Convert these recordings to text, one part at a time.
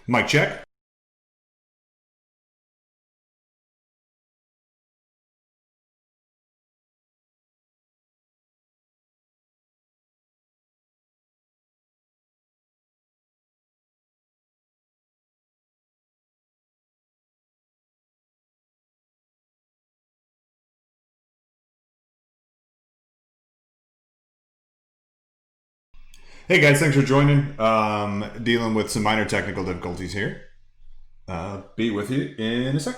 Mic check. Hey guys, thanks for joining. Dealing with some minor technical difficulties here. Be with you in a sec.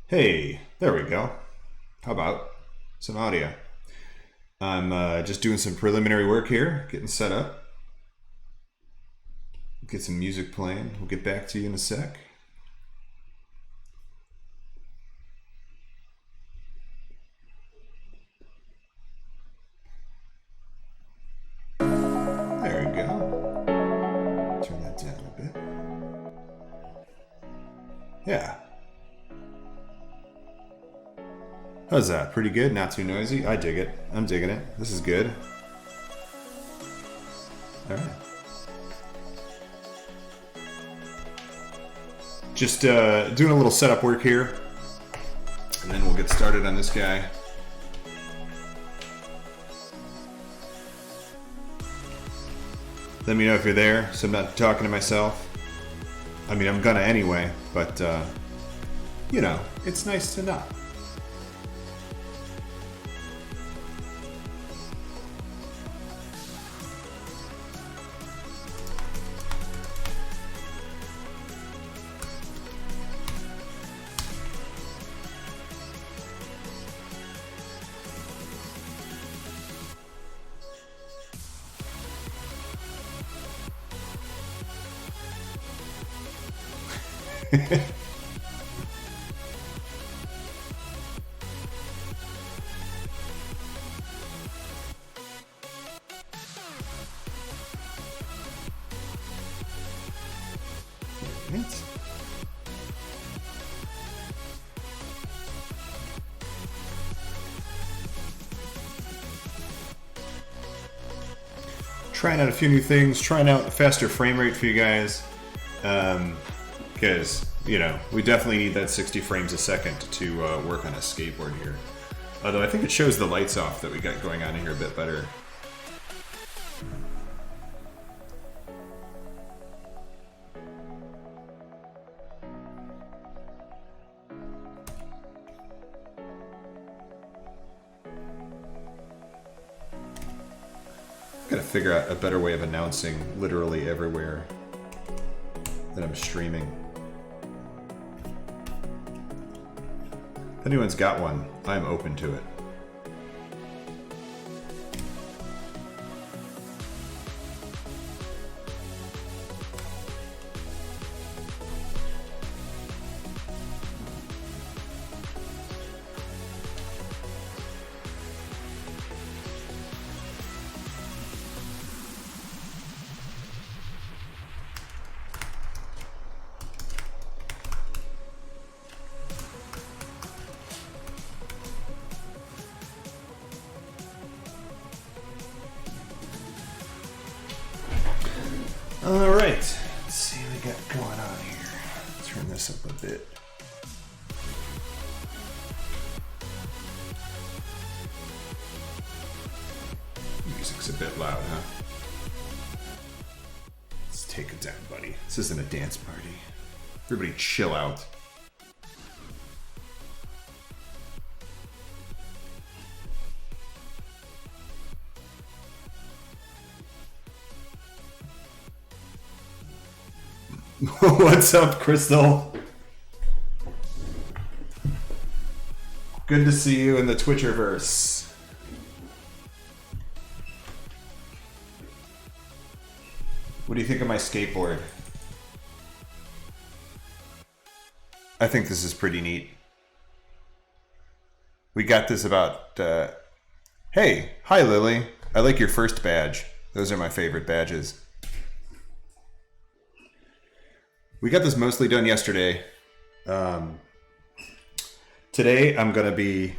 Hey, there we go. How about some audio? I'm just doing some preliminary work here, getting set up. Get some music playing. We'll get back to you in a sec. There we go. Turn that down a bit. Yeah. How's that? Pretty good? Not too noisy? I dig it. I'm digging it. This is good. Alright. Just doing a little setup work here, and then we'll get started on this guy. Let me know if you're there, so I'm not talking to myself. I mean, I'm gonna anyway, but, you know, it's nice to not. Right. Trying out a few new things, trying out a faster frame rate for you guys, because we definitely need that 60 frames a second to work on a skateboard here. Although I think it shows the lights off that we got going on in here a bit better. Gotta figure out a better way of announcing literally everywhere that I'm streaming. If anyone's got one, I'm open to it. All right, let's see what we got going on here. Turn this up a bit. Music's a bit loud, huh? Let's take it down, buddy. This isn't a dance party. Everybody chill out. What's up, Crystal? Good to see you in the Twitcherverse. What do you think of my skateboard? I think this is pretty neat. We got this about... Hey, hi Lily. I like your first badge. Those are my favorite badges. We got this mostly done yesterday. Today I'm going to be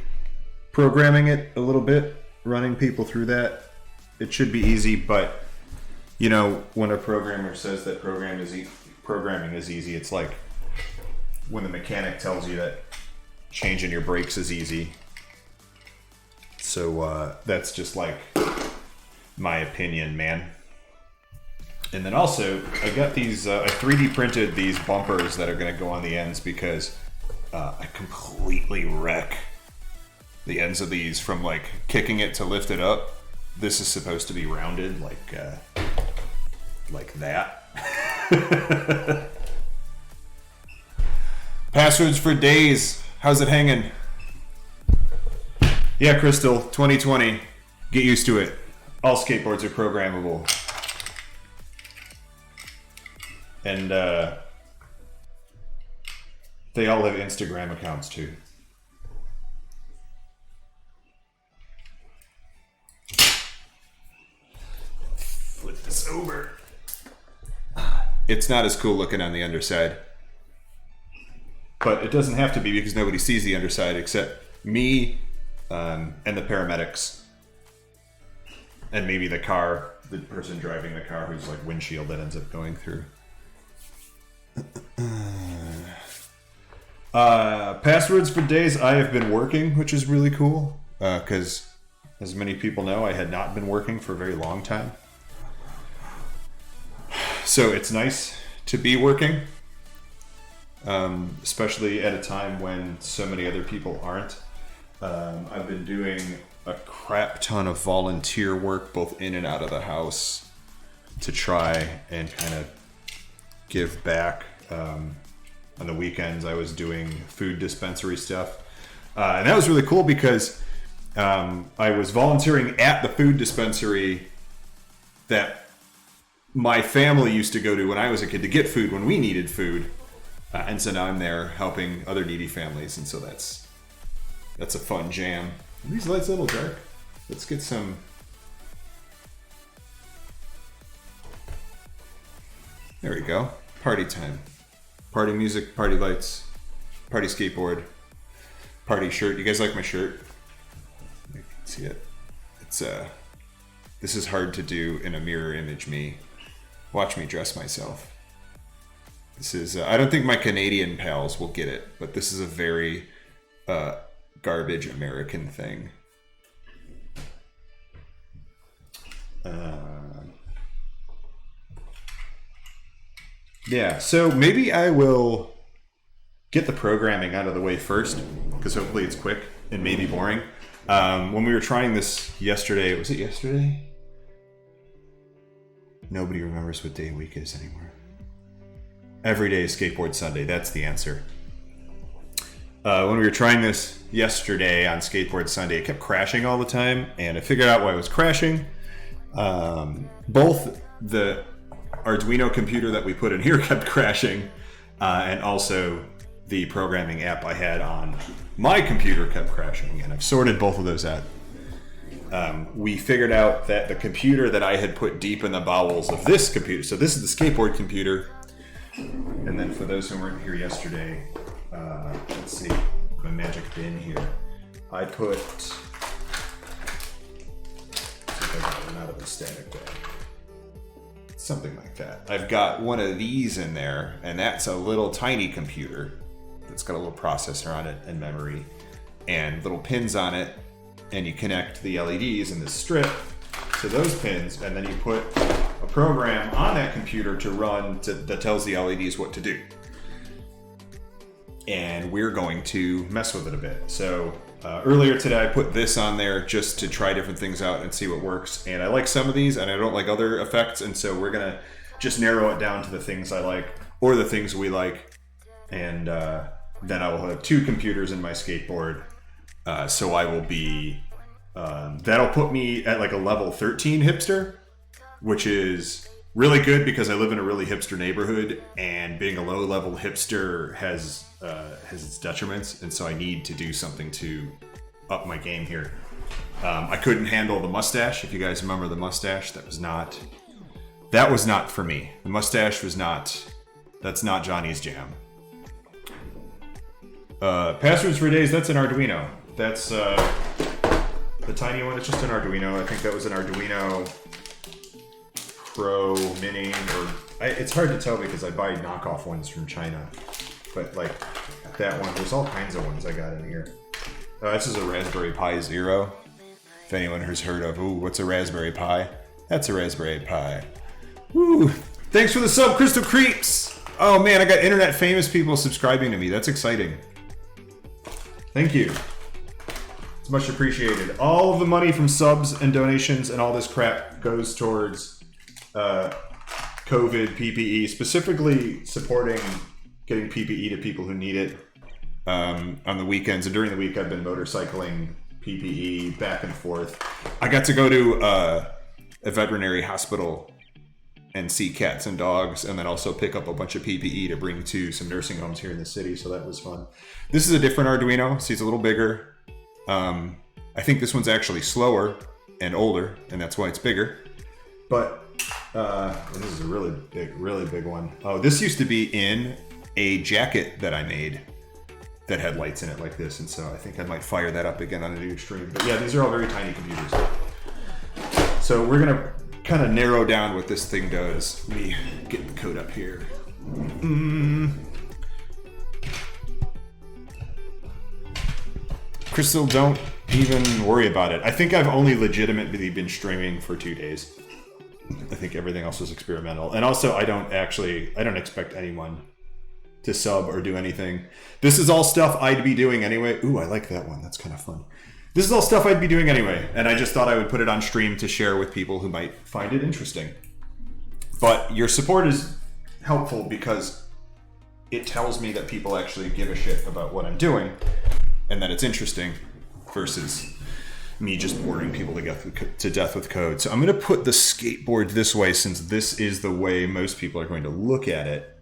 programming it a little bit, running people through that. It should be easy, but when a programmer says that programming is easy, it's like when the mechanic tells you that changing your brakes is easy. So that's just like my opinion, man. And then also, I got these, I 3D printed these bumpers that are going to go on the ends because I completely wreck the ends of these from like kicking it to lift it up. This is supposed to be rounded like that. Passwords for days. How's it hanging? Yeah, Crystal, 2020. Get used to it. All skateboards are programmable. And they all have Instagram accounts too. Flip this over. It's not as cool looking on the underside. But it doesn't have to be because nobody sees the underside except me and the paramedics. And maybe the person driving the car whose like windshield that ends up going through. Passwords for days I have been working, which is really cool because as many people know, I had not been working for a very long time, so it's nice to be working, especially at a time when so many other people aren't. I've been doing a crap ton of volunteer work both in and out of the house to try and kind of give back. On the weekends I was doing food dispensary stuff, and that was really cool because I was volunteering at the food dispensary that my family used to go to when I was a kid to get food when we needed food, And so now I'm there helping other needy families, and so that's a fun jam. Are these lights a little dark? Let's get some. There we go. Party time. Party music, party lights, party skateboard, party shirt. You guys like my shirt? You can see it. It's this is hard to do in a mirror image me. Watch me dress myself. This is, I don't think my Canadian pals will get it, but this is a very garbage American thing. Yeah, so maybe I will get the programming out of the way first, because hopefully it's quick and maybe boring. When we were trying this yesterday, was it yesterday? Nobody remembers what day of week is anymore. Every day is Skateboard Sunday, that's the answer. When we were trying this yesterday on Skateboard Sunday, it kept crashing all the time, and I figured out why it was crashing. Both the Arduino computer that we put in here kept crashing, and also the programming app I had on my computer kept crashing, and I've sorted both of those out. We figured out that the computer that I had put deep in the bowels of this computer, so this is the skateboard computer, and then for those who weren't here yesterday, let's see, my magic bin here. I put, let's see if I got one out of the static bag. Something like that. I've got one of these in there, and that's a little tiny computer that's got a little processor on it and memory and little pins on it, and you connect the LEDs in this strip to those pins, and then you put a program on that computer to run that tells the LEDs what to do. And we're going to mess with it a bit. So earlier today I put this on there just to try different things out and see what works, and I like some of these and I don't like other effects, and so we're gonna just narrow it down to the things I like or the things we like, and then I will have two computers in my skateboard, so I will be that'll put me at like a level 13 hipster, which is really good because I live in a really hipster neighborhood, and being a low level hipster has its detriments, and so I need to do something to up my game here. I couldn't handle the mustache. If you guys remember the mustache, that was not for me. The mustache was that's not Johnny's jam. Passwords for days, that's an Arduino. That's the tiny one. It's just an Arduino. I think that was an Arduino Pro Mini, it's hard to tell because I buy knockoff ones from China, but like that one, there's all kinds of ones I got in here. This is a Raspberry Pi Zero. If anyone has heard of, what's a Raspberry Pi? That's a Raspberry Pi. Woo! Thanks for the sub, Crystal Creeps! Oh man, I got internet famous people subscribing to me. That's exciting. Thank you. It's much appreciated. All of the money from subs and donations and all this crap goes towards COVID PPE, specifically supporting getting PPE to people who need it. On the weekends and during the week, I've been motorcycling PPE back and forth. I got to go to a veterinary hospital and see cats and dogs, and then also pick up a bunch of PPE to bring to some nursing homes here in the city, so that was fun. This is a different Arduino. See, it's a little bigger. I think this one's actually slower and older, and that's why it's bigger. But this is a really big one. Oh, this used to be in a jacket that I made that had lights in it like this, and so I think I might fire that up again on a new stream. But yeah, these are all very tiny computers. So we're gonna kind of narrow down what this thing does. Let me get the code up here. Crystal, don't even worry about it. I think I've only legitimately been streaming for 2 days. I think everything else was experimental. And also, I don't expect anyone to sub or do anything. This is all stuff I'd be doing anyway. Ooh, I like that one. That's kind of fun. This is all stuff I'd be doing anyway. And I just thought I would put it on stream to share with people who might find it interesting. But your support is helpful because it tells me that people actually give a shit about what I'm doing and that it's interesting versus me just boring people to death with code. So I'm going to put the skateboard this way since this is the way most people are going to look at it.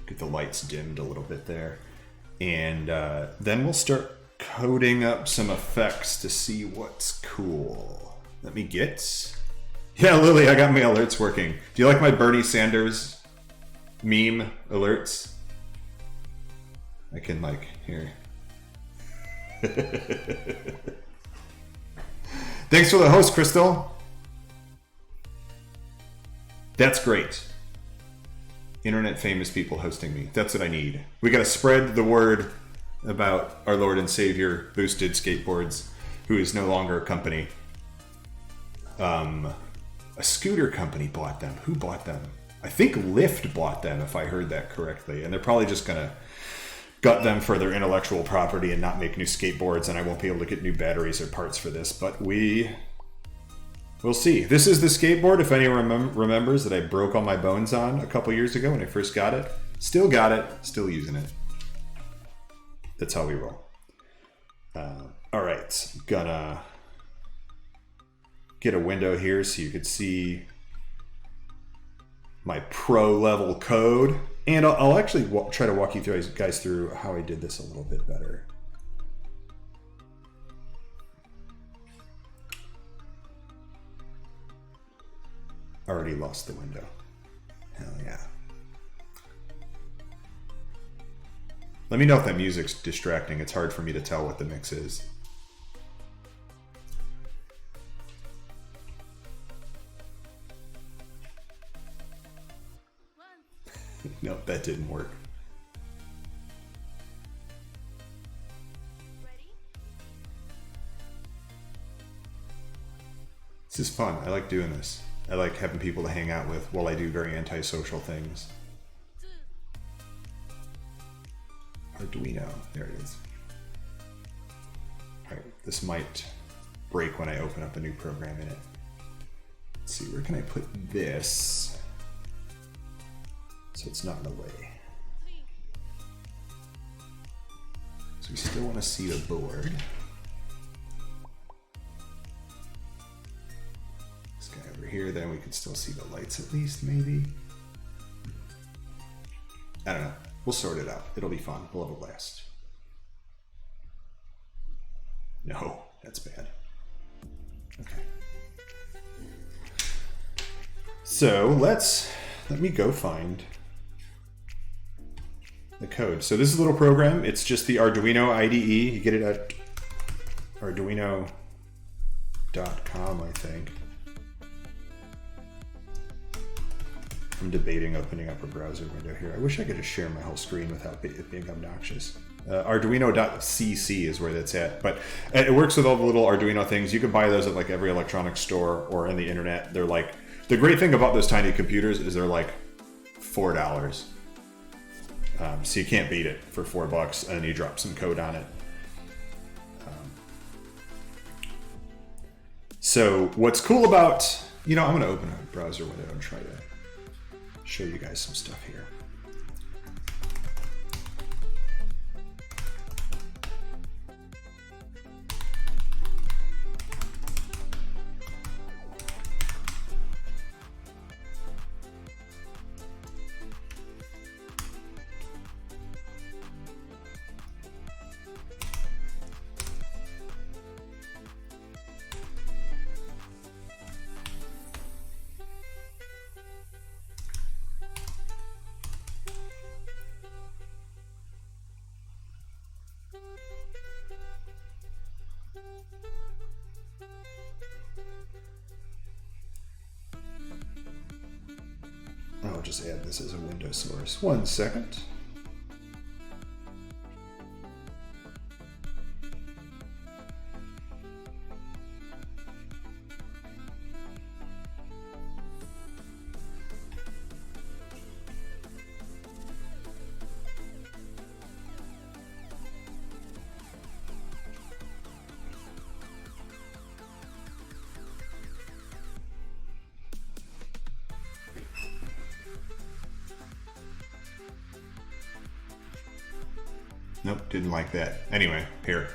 Get the lights dimmed a little bit there. And then we'll start coding up some effects to see what's cool. Let me get... Yeah, Lily, I got my alerts working. Do you like my Bernie Sanders meme alerts? I can, like, here. Thanks for the host, Crystal. That's great. Internet famous people hosting me. That's what I need. We got to spread the word about our Lord and Savior Boosted Skateboards, who is no longer a company. A scooter company bought them. Who bought them? I think Lyft bought them, if I heard that correctly. And they're probably just going to gut them for their intellectual property and not make new skateboards, and I won't be able to get new batteries or parts for this, but we'll see. This is the skateboard, if anyone remembers, that I broke all my bones on a couple years ago when I first got it. Still got it, still using it. That's how we roll. All right, gonna get a window here so you could see my pro level code. And I'll actually try to walk you guys through how I did this a little bit better. Already lost the window. Hell yeah. Let me know if that music's distracting. It's hard for me to tell what the mix is. Nope, that didn't work. This is fun. I like doing this. I like having people to hang out with while I do very antisocial things. Arduino. There it is. Alright, this might break when I open up a new program in it. Let's see, where can I put this? So it's not in the way. So we still want to see the board. This guy over here, then we can still see the lights at least, maybe. I don't know. We'll sort it out. It'll be fun. We'll have a blast. No, that's bad. Okay. So let me go find the code. So this is a little program. It's just the Arduino IDE. You get it at arduino.com, I think. I'm debating opening up a browser window here. I wish I could just share my whole screen without it being obnoxious. Arduino.cc is where that's at. But it works with all the little Arduino things. You can buy those at like every electronics store or in the internet. They're like, the great thing about those tiny computers is they're like $4. So you can't beat it for $4 and you drop some code on it. So what's cool about, I'm going to open a browser window and try to show you guys some stuff here. I'll just add this as a window source. 1 second. Nope, didn't like that. Anyway, here.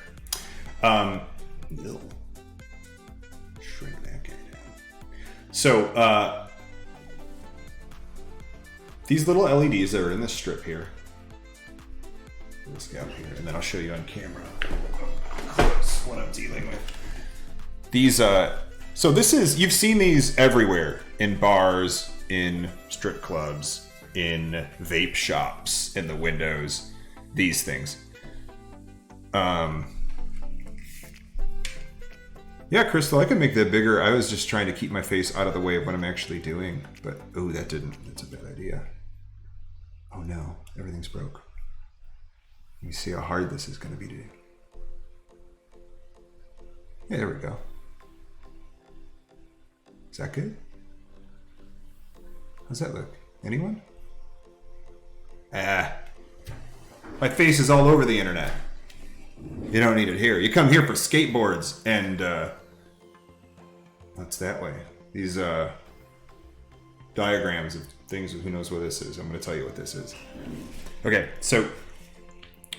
Shrink that guy down. So, these little LEDs that are in this strip here. This guy up here, and then I'll show you on camera close what I'm dealing with. These, so this is, you've seen these everywhere, in bars, in strip clubs, in vape shops, in the windows, these things. Yeah, Crystal, I can make that bigger. I was just trying to keep my face out of the way of what I'm actually doing, but, oh, that's a bad idea. Oh no, everything's broke. Let me see how hard this is going to be to do. Yeah, there we go. Is that good? How's that look? Anyone? Ah. My face is all over the internet. You don't need it here. You come here for skateboards and, that's that way. These, diagrams of things, who knows what this is. I'm going to tell you what this is. Okay, so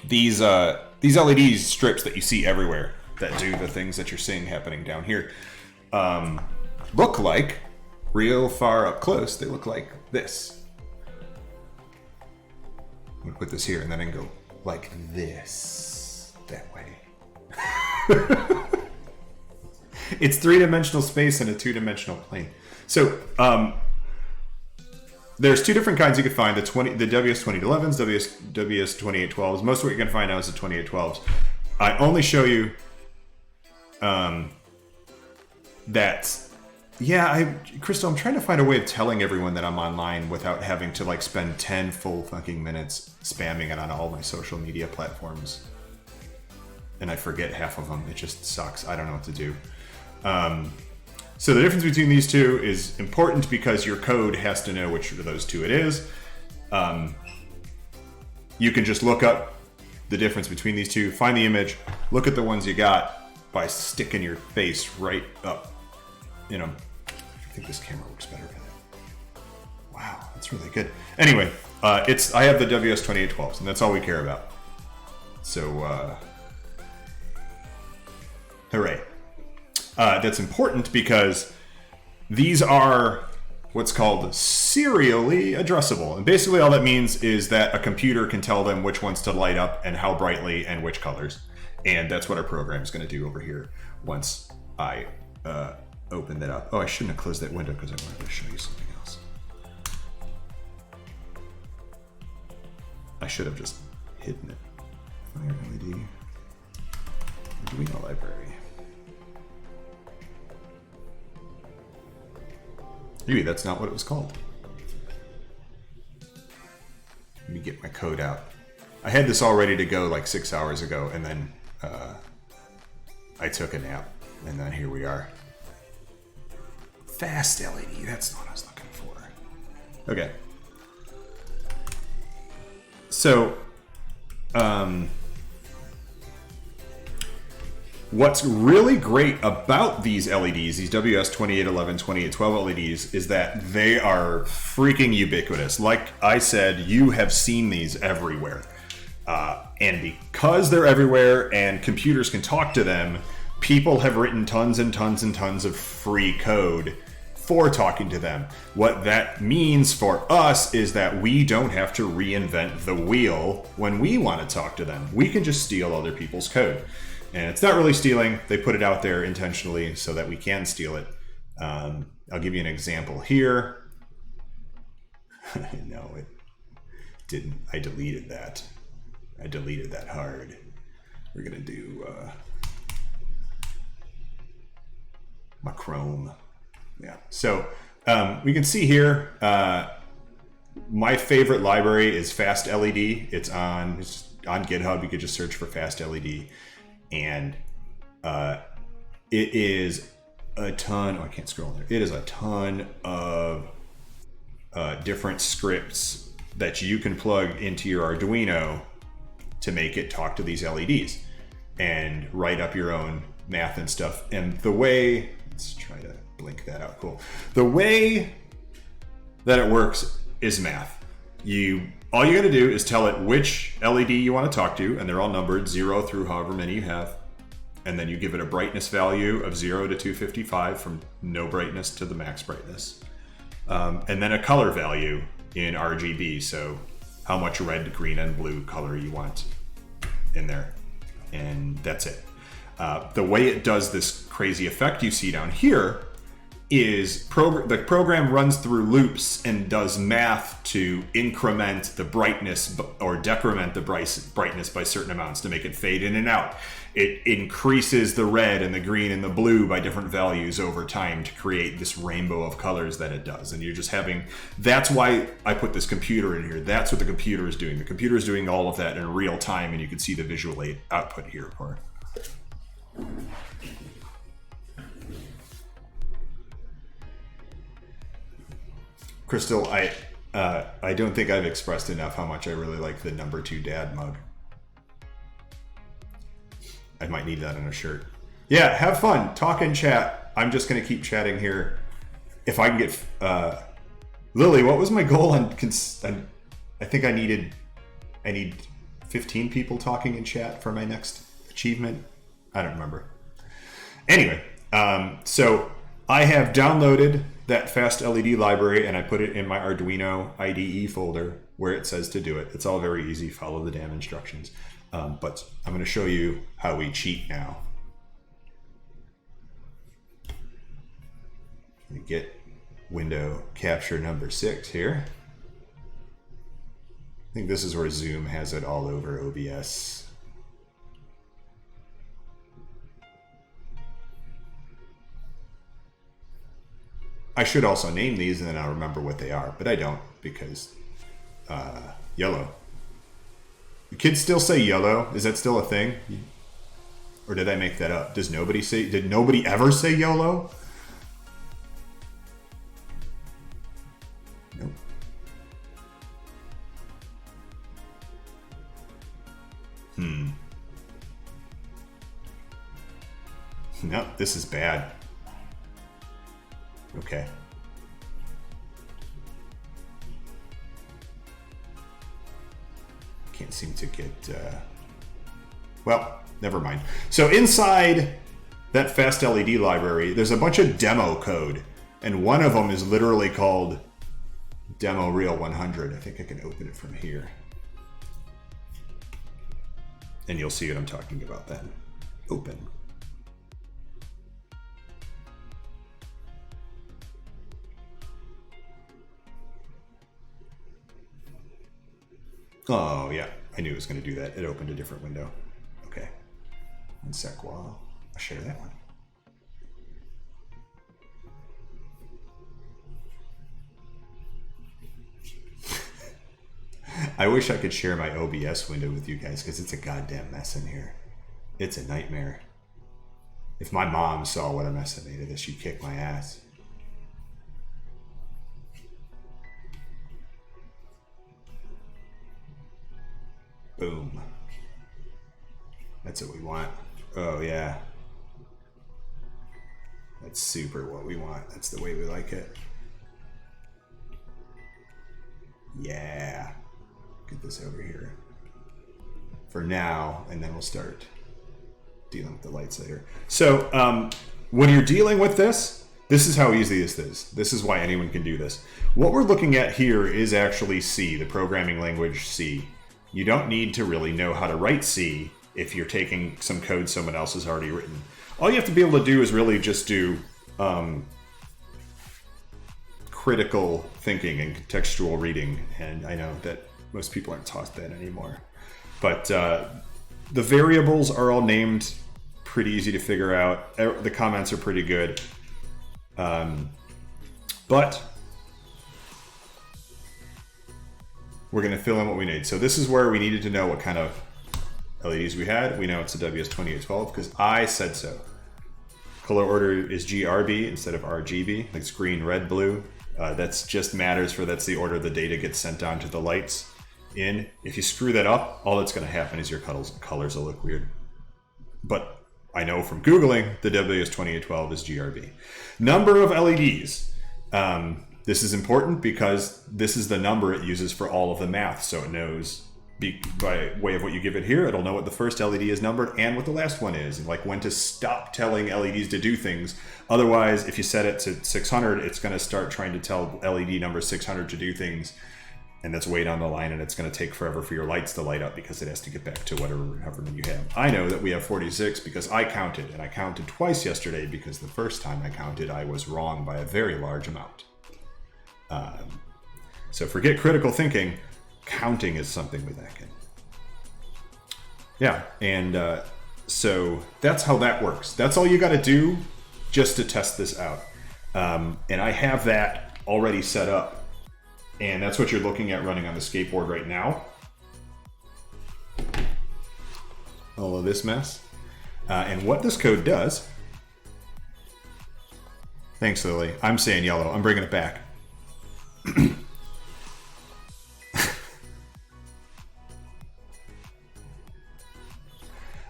these LED strips that you see everywhere that do the things that you're seeing happening down here look like, real far up close, they look like this. I'm gonna put this here and then I can go like this, that way. It's three-dimensional space in a two-dimensional plane. So there's two different kinds you can find: the WS2011s, WS2812s. Most of what you're gonna find now is the 2812s. I only show you that. Yeah, Crystal, I'm trying to find a way of telling everyone that I'm online without having to like spend 10 full fucking minutes spamming it on all my social media platforms. And I forget half of them. It just sucks. I don't know what to do. So the difference between these two is important because your code has to know which of those two it is. You can just look up the difference between these two, find the image, look at the ones you got by sticking your face right up. You know, I think this camera works better for that. Wow, that's really good. Anyway, I have the WS2812s, and that's all we care about. So, hooray. That's important because these are what's called serially addressable. And basically all that means is that a computer can tell them which ones to light up and how brightly and which colors. And that's what our program is going to do over here once I open that up. Oh, I shouldn't have closed that window because I wanted to show you something else. I should have just hidden it. Fire LED. Arduino library. Maybe that's not what it was called. Let me get my code out. I had this all ready to go like 6 hours ago, and then I took a nap, and then here we are. Fast LED, that's what I was looking for. Okay. So, what's really great about these LEDs, these WS2811, 2812 LEDs, is that they are freaking ubiquitous. Like I said, you have seen these everywhere. And because they're everywhere and computers can talk to them, people have written tons and tons and tons of free code for talking to them. What that means for us is that we don't have to reinvent the wheel when we want to talk to them. We can just steal other people's code. And it's not really stealing. They put it out there intentionally so that we can steal it. I'll give you an example here. No, it didn't. I deleted that. I deleted that hard. We're going to do my Chrome. Yeah. So we can see here, my favorite library is Fast LED. It's on GitHub. You could just search for Fast LED. And it is a ton. Oh, I can't scroll there. It is a ton of different scripts that you can plug into your Arduino to make it talk to these LEDs and write up your own math and stuff. And the way, let's try to blink that out. Cool. The way that it works is math. All you got to do is tell it which LED you want to talk to, and they're all numbered 0 through however many you have. And then you give it a brightness value of 0 to 255 from no brightness to the max brightness. And then a color value in RGB. So how much red, green, and blue color you want in there. And that's it. The way it does this crazy effect you see down here is the program runs through loops and does math to increment the brightness or decrement the brightness by certain amounts to make it fade in and out. It increases the red and the green and the blue by different values over time to create this rainbow of colors that it does. And you're just having, that's why I put this computer in here. That's what the computer is doing. The computer is doing all of that in real time, and you can see the visual output here. Crystal, I don't think I've expressed enough how much I really like the number 2 dad mug. I might need that on a shirt. Yeah, have fun. Talk and chat. I'm just going to keep chatting here. If I can get... Lily, what was my goal on... I think I need 15 people talking in chat for my next achievement. I don't remember. Anyway, so I have downloaded that fast LED library, and I put it in my Arduino IDE folder where it says to do it. It's all very easy. Follow the damn instructions. But I'm going to show you how we cheat now. We get window capture number 6 here. I think this is where Zoom has it all over OBS. I should also name these and then I'll remember what they are, but I don't because yellow. Do kids still say yellow? Is that still a thing? Or did I make that up? Did nobody ever say YOLO? Nope. No, this is bad. Okay. Can't seem to get... well, never mind. So inside that fast LED library, there's a bunch of demo code. And one of them is literally called Demo Real 100. I think I can open it from here. And you'll see what I'm talking about then. Open. Oh, yeah. I knew it was going to do that. It opened a different window. Okay. One sec while I share that one. I wish I could share my OBS window with you guys because it's a goddamn mess in here. It's a nightmare. If my mom saw what a mess I made of this, she'd kick my ass. Boom. That's what we want. Oh, yeah. That's super what we want. That's the way we like it. Yeah. Get this over here for now, and then we'll start dealing with the lights later. So when you're dealing with this is how easy this is. This is why anyone can do this. What we're looking at here is actually C, the programming language C. You don't need to really know how to write C if you're taking some code someone else has already written. All you have to be able to do is really just do critical thinking and contextual reading. And I know that most people aren't taught that anymore. But the variables are all named pretty easy to figure out. The comments are pretty good. But we're going to fill in what we need. So this is where we needed to know what kind of LEDs we had. We know it's a WS2812 because I said so. Color order is GRB instead of RGB. Like it's green, red, blue. That's just matters for that's the order the data gets sent down to the lights in. If you screw that up, all that's going to happen is your colors will look weird. But I know from Googling, the WS2812 is GRB. Number of LEDs. This is important because this is the number it uses for all of the math. So it knows by way of what you give it here, it'll know what the first LED is numbered and what the last one is, and like when to stop telling LEDs to do things. Otherwise, if you set it to 600, it's going to start trying to tell LED number 600 to do things. and that's way down the line, and it's going to take forever for your lights to light up because it has to get back to whatever you have. I know that we have 46 because I counted, and I counted twice yesterday because the first time I counted, I was wrong by a very large amount. So forget critical thinking. Counting is something with that kid. Yeah, and so that's how that works. That's all you got to do just to test this out. And I have that already set up. And that's what you're looking at running on the skateboard right now. All of this mess. And what this code does... Thanks, Lily. I'm saying yellow. I'm bringing it back.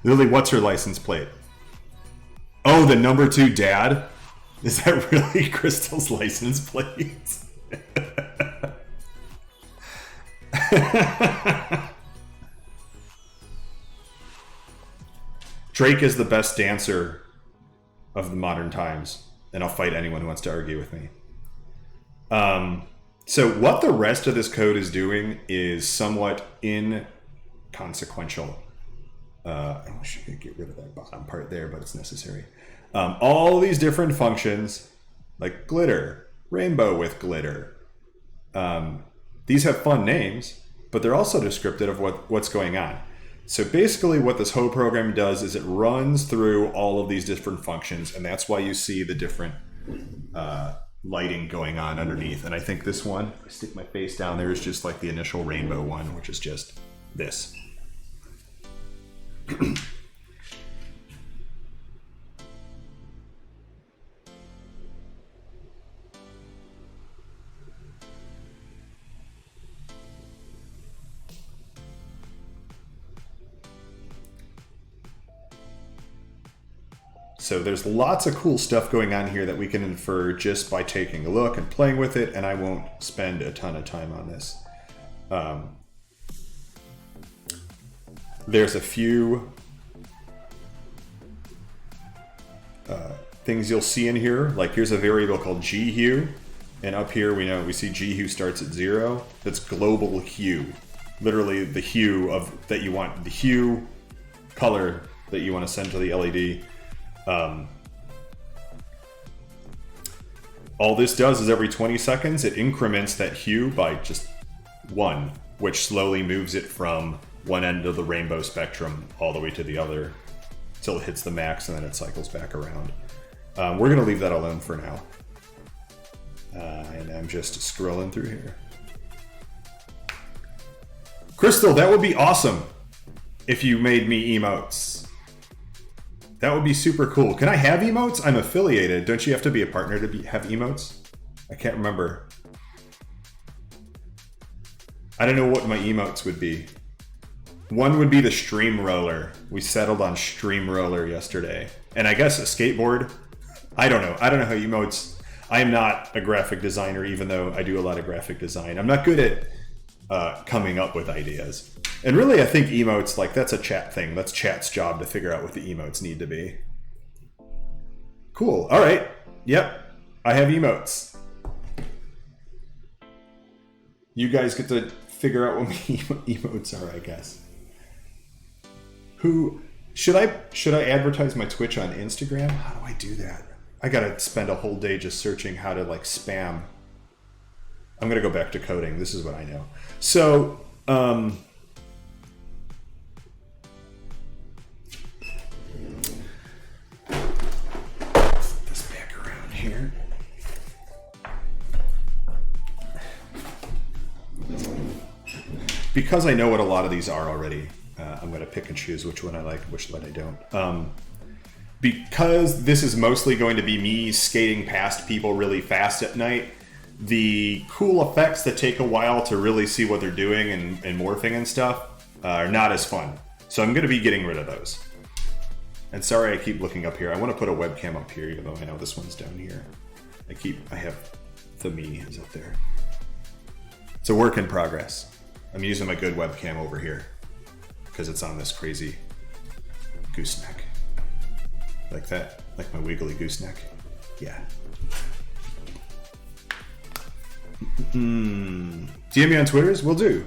Lily, what's her license plate? Oh, the number 2 dad? Is that really Crystal's license plate? Drake is the best dancer of the modern times, and I'll fight anyone who wants to argue with me. So what the rest of this code is doing is somewhat inconsequential. I wish I could get rid of that bottom part there, but it's necessary. All these different functions, like glitter, rainbow with glitter, these have fun names, but they're also descriptive of what's going on. So basically what this whole program does is it runs through all of these different functions, and that's why you see the different lighting going on underneath. And I think this one, if I stick my face down there, is just like the initial rainbow one, which is just this. So there's lots of cool stuff going on here that we can infer just by taking a look and playing with it, and I won't spend a ton of time on this. There's a few things you'll see in here. Like here's a variable called G-hue, and up here we see G-hue starts at 0. That's global hue, literally the hue of that you want, the hue color that you want to send to the LED. All this does is every 20 seconds it increments that hue by just 1, which slowly moves it from one end of the rainbow spectrum all the way to the other till it hits the max, and then it cycles back around. We're going to leave that alone for now. And I'm just scrolling through here. Crystal, that would be awesome if you made me emotes. That would be super cool. Can I have emotes? I'm affiliated. Don't you have to be a partner to have emotes? I can't remember. I don't know what my emotes would be. One would be the stream roller. We settled on stream roller yesterday. And I guess a skateboard. I don't know. I don't know how emotes... I am not a graphic designer, even though I do a lot of graphic design. I'm not good at coming up with ideas. And really, I think emotes, like, that's a chat thing. That's chat's job to figure out what the emotes need to be. Cool. All right. Yep. I have emotes. You guys get to figure out what my emotes are, I guess. Who... Should I advertise my Twitch on Instagram? How do I do that? I gotta spend a whole day just searching how to, like, spam. I'm gonna go back to coding. This is what I know. So, flip this back around here. Because I know what a lot of these are already, I'm gonna pick and choose which one I like, which one I don't. Because this is mostly going to be me skating past people really fast at night, the cool effects that take a while to really see what they're doing and morphing and stuff are not as fun. So I'm going to be getting rid of those. And sorry I keep looking up here. I want to put a webcam up here, even though I know this one's down here. I have the me is up there. It's a work in progress. I'm using my good webcam over here because it's on this crazy gooseneck. Like that, like my wiggly gooseneck. Yeah. DM me on Twitters? Will do.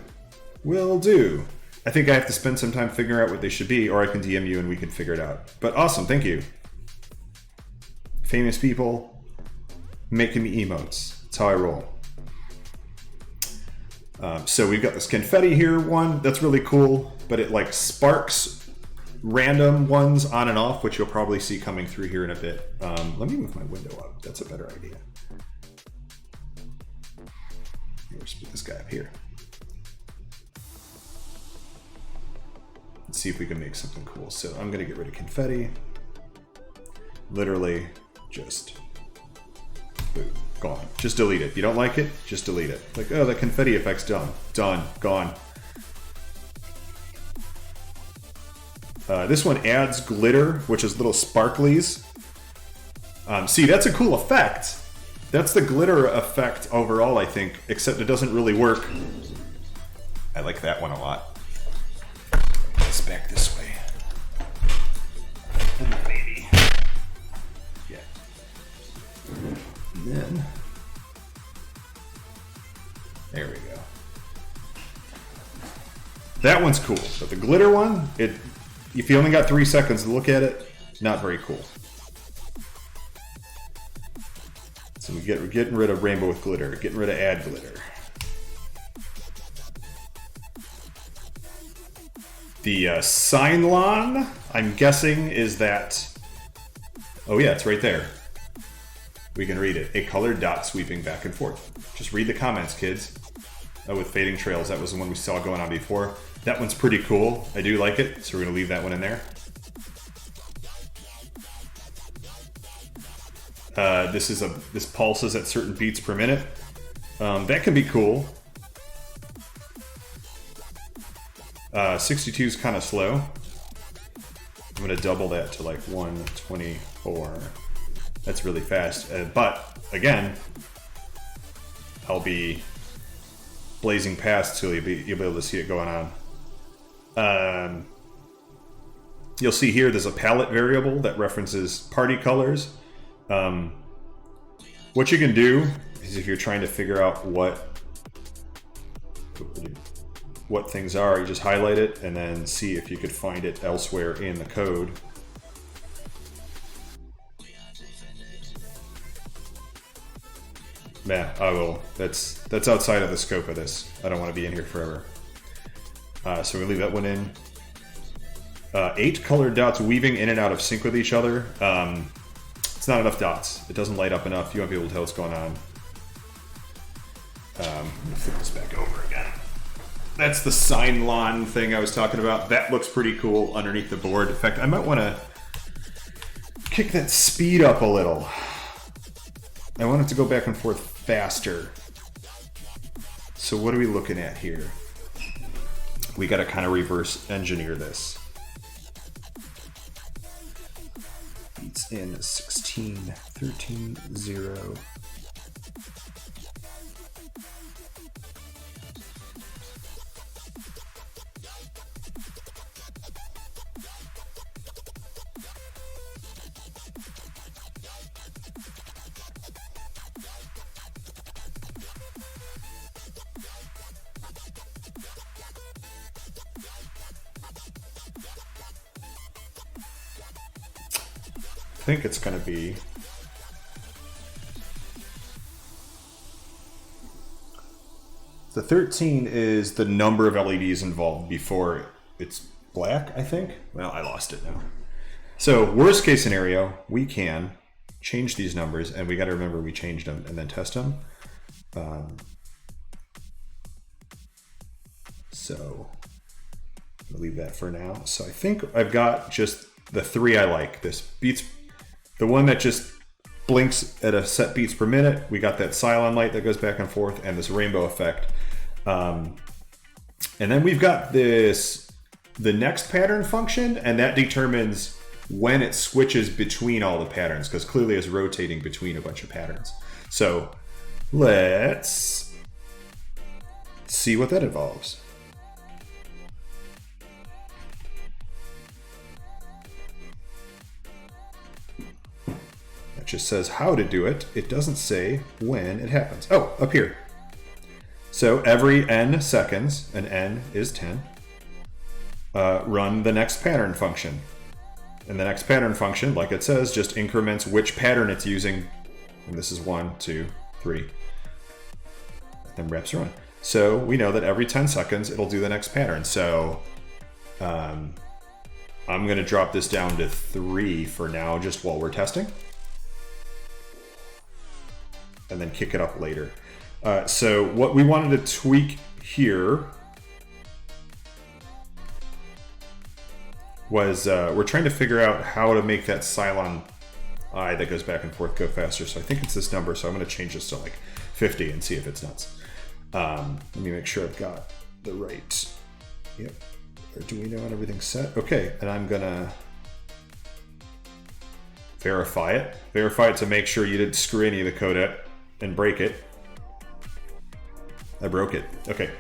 Will do. I think I have to spend some time figuring out what they should be, or I can DM you and we can figure it out. But awesome, thank you. Famous people making me emotes. That's how I roll. So we've got this confetti here one. That's really cool, but it like sparks random ones on and off, which you'll probably see coming through here in a bit. Let me move my window up. That's a better idea. Let's put this guy up here. Let's see if we can make something cool. So I'm going to get rid of confetti. Literally just boom, gone. Just delete it. You don't like it? Just delete it. Like, oh, the confetti effect's done. Done. Gone. This one adds glitter, which is little sparklies. See, that's a cool effect. That's the glitter effect overall, I think, except it doesn't really work. I like that one a lot. Let's back this way. Maybe. Yeah. And then, there we go. That one's cool, but the glitter one, if you only got 3 seconds to look at it, not very cool. So we're getting rid of rainbow with glitter, getting rid of add glitter. The Cylon, I'm guessing, is that... Oh yeah, it's right there. We can read it. A colored dot sweeping back and forth. Just read the comments, kids. Oh, with fading trails, that was the one we saw going on before. That one's pretty cool. I do like it, so we're going to leave that one in there. This pulses at certain beats per minute. That can be cool. 62 is kind of slow. I'm going to double that to like 124. That's really fast. But again, I'll be blazing past till you'll be able to see it going on. You'll see here there's a palette variable that references party colors. What you can do is if you're trying to figure out what things are, you just highlight it and then see if you could find it elsewhere in the code. Man, I will. That's outside of the scope of this. I don't want to be in here forever. So we leave that one in. 8 colored dots weaving in and out of sync with each other. It's not enough dots. It doesn't light up enough. You won't be able to tell what's going on. I'm going to flip this back over again. That's the Cylon thing I was talking about. That looks pretty cool underneath the board. In fact, I might want to kick that speed up a little. I want it to go back and forth faster. So what are we looking at here? We got to kind of reverse engineer this. Beats in 16, 13, 0. I think it's going to be the 13 is the number of LEDs involved before it's black, I think. Well, I lost it now. So worst case scenario, we can change these numbers, and we got to remember we changed them and then test them. So I'll leave that for now. So I think I've got just the 3 I like. This beats. The one that just blinks at a set beats per minute. We got that Cylon light that goes back and forth, and this rainbow effect. And then we've got the next pattern function, and that determines when it switches between all the patterns, because clearly it's rotating between a bunch of patterns. So let's see what that involves. Just says how to do it. It doesn't say when it happens. Oh, up here. So every n seconds, and n is 10, run the next pattern function. And the next pattern function, like it says, just increments which pattern it's using. And this is 1, 2, 3. Then reps run. So we know that every 10 seconds it'll do the next pattern. So I'm going to drop this down to 3 for now, just while we're testing. And then kick it up later. So what we wanted to tweak here was we're trying to figure out how to make that Cylon I that goes back and forth go faster. So I think it's this number. So I'm going to change this to like 50 and see if it's nuts. Let me make sure I've got the right, yep, Arduino and everything set. Okay, and I'm going to verify it. Verify it to make sure you didn't screw any of the code up and break it. I broke it. Okay.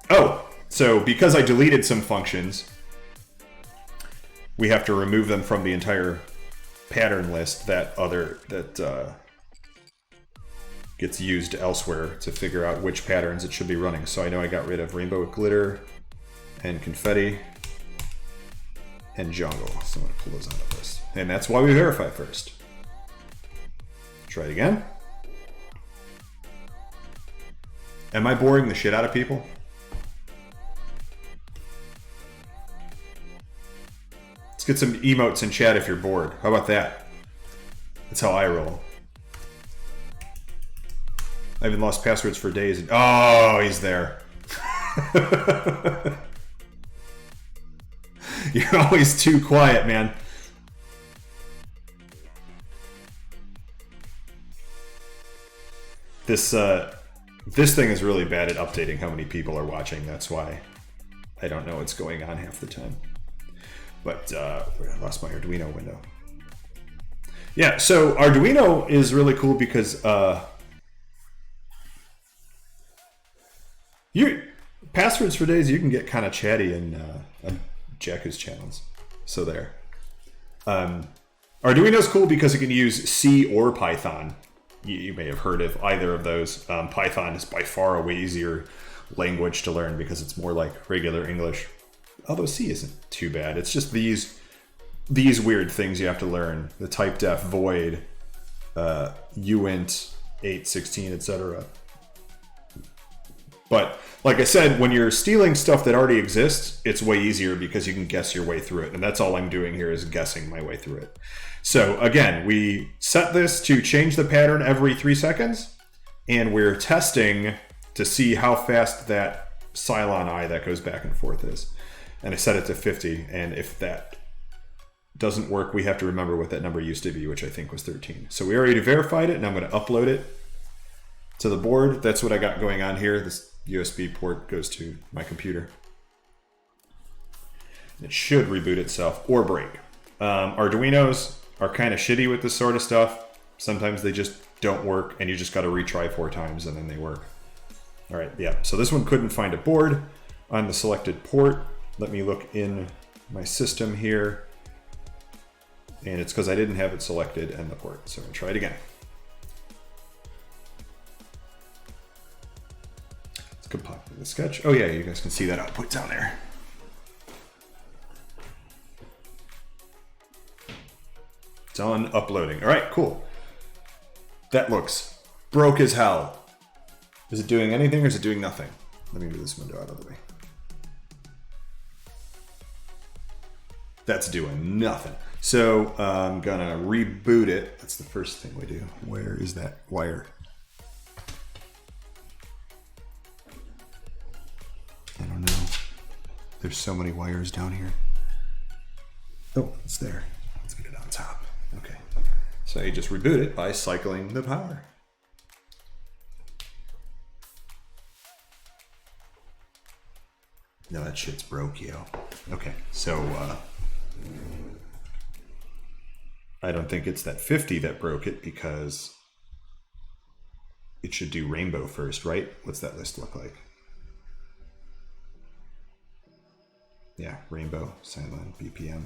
Oh, so because I deleted some functions, we have to remove them from the entire pattern list that gets used elsewhere to figure out which patterns it should be running. So I know I got rid of rainbow glitter and confetti and jungle. So I'm gonna pull those out of this. And that's why we verify first. Try it again. Am I boring the shit out of people? Let's get some emotes in chat if you're bored. How about that? That's how I roll. I haven't lost passwords for days. Oh, he's there. You're always too quiet, man. This thing is really bad at updating how many people are watching. That's why I don't know what's going on half the time. But I lost my Arduino window. Yeah, so Arduino is really cool because passwords for days, you can get kind of chatty in Jacka's channels. So there. Arduino's cool because it can use C or Python. You may have heard of either of those. Python is by far a way easier language to learn because it's more like regular English. Although C isn't too bad. It's just these weird things you have to learn. The type def, void, uint, 8, 16, etc. But like I said, when you're stealing stuff that already exists, it's way easier because you can guess your way through it. And that's all I'm doing here is guessing my way through it. So again, we set this to change the pattern every 3 seconds. And we're testing to see how fast that Cylon I that goes back and forth is. And I set it to 50. And if that doesn't work, we have to remember what that number used to be, which I think was 13. So we already verified it, and I'm going to upload it to the board. That's what I got going on here. This USB port goes to my computer. It should reboot itself or break. Arduinos are kind of shitty with this sort of stuff. Sometimes they just don't work, and you just got to retry 4 times, and then they work. All right, yeah. So this one couldn't find a board on the selected port. Let me look in my system here. And it's because I didn't have it selected and the port. So I'm going to try it again. Let's go pop in the sketch. Oh yeah, you guys can see that output down there. It's on uploading. All right, cool. That looks broke as hell. Is it doing anything or is it doing nothing? Let me move this window out of the way. That's doing nothing. So I'm gonna reboot it. That's the first thing we do. Where is that wire? I don't know. There's so many wires down here. Oh, it's there. Let's get it on top. Okay. So you just reboot it by cycling the power. No, that shit's broke, yo. Okay, so I don't think it's that 50 that broke it because it should do rainbow first, right? What's that list look like? Yeah, rainbow, silent, BPM.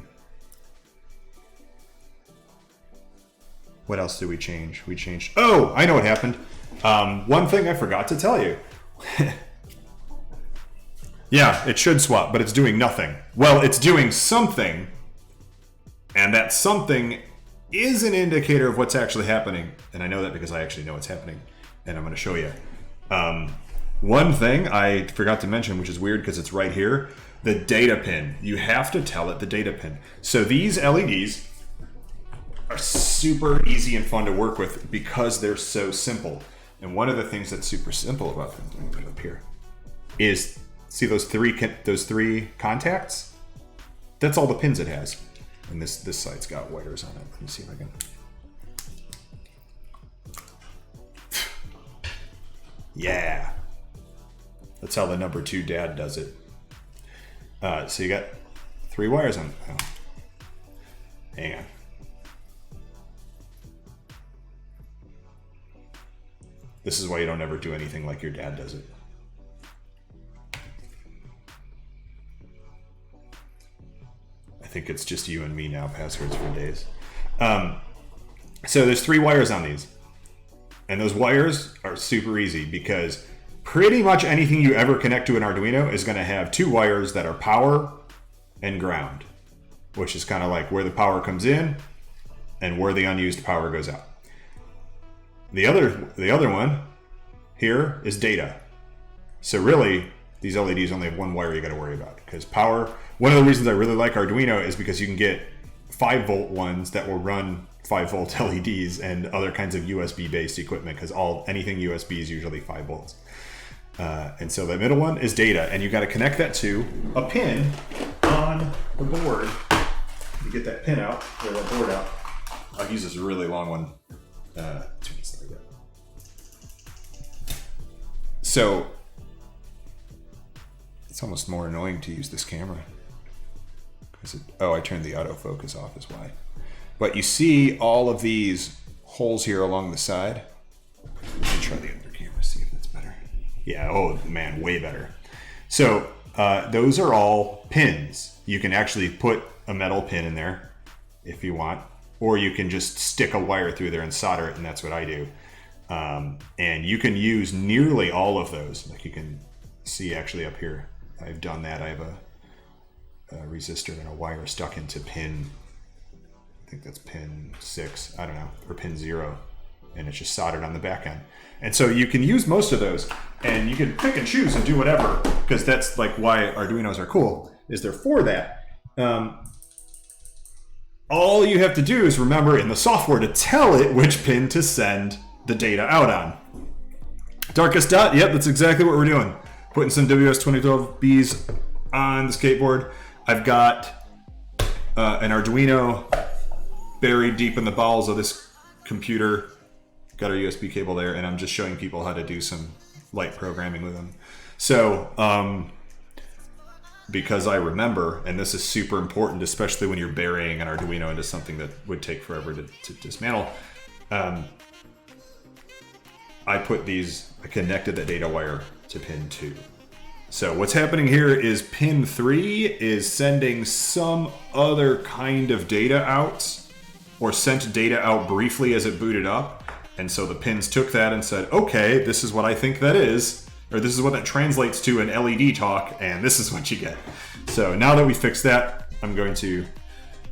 What else did we change? We changed, oh, I know what happened. One thing I forgot to tell you. Yeah, it should swap, but it's doing nothing. Well, it's doing something, and that something is an indicator of what's actually happening. And I know that because I actually know what's happening, and I'm going to show you. One thing I forgot to mention, which is weird because it's right here, the data pin. You have to tell it the data pin. So these LEDs are super easy and fun to work with because they're so simple. And one of the things that's super simple about them, let me put it up here, is see those three contacts? That's all the pins it has. And this side's got wires on it. Let me see if I can. Yeah. That's how the number 2 dad does it. So you got 3 wires on. Oh. Hang on. This is why you don't ever do anything like your dad does it. I think it's just you and me now, passwords for days. So there's 3 wires on these. And those wires are super easy because pretty much anything you ever connect to an Arduino is going to have 2 wires that are power and ground, which is kind of like where the power comes in and where the unused power goes out. The other one here is data. So really, these LEDs only have 1 wire you got to worry about because power. One of the reasons I really like Arduino is because you can get 5-volt ones that will run 5-volt LEDs and other kinds of USB-based equipment because anything USB is usually 5 volts. And so the middle one is data, and you got to connect that to a pin on the board. You get that pin out, or that board out. I'll use this really long one. So it's almost more annoying to use this camera because I turned the autofocus off is why. But you see all of these holes here along the side. Let me try the other camera, see if that's better. Yeah, oh man, way better. So those are all pins. You can actually put a metal pin in there if you want, or you can just stick a wire through there and solder it, and that's what I do. And you can use nearly all of those. Like you can see actually up here, I've done that. I have a resistor and a wire stuck into pin, I think that's pin 6, I don't know, or pin 0. And it's just soldered on the back end. And so you can use most of those and you can pick and choose and do whatever, because that's like why Arduinos are cool, is they're for that. All you have to do is remember in the software to tell it which pin to send the data out on. Darkest dot, yep, that's exactly what we're doing. Putting some WS2012Bs on the skateboard. I've got an Arduino buried deep in the bowels of this computer. Got our USB cable there, and I'm just showing people how to do some light programming with them. So, because I remember, and this is super important, especially when you're burying an Arduino into something that would take forever to dismantle, I connected the data wire to pin 2. So what's happening here is pin 3 is sending some other kind of data out, or sent data out briefly as it booted up. And so the pins took that and said, okay, this is what I think that is, or this is what that translates to in LED talk, and this is what you get. So now that we fixed that, I'm going to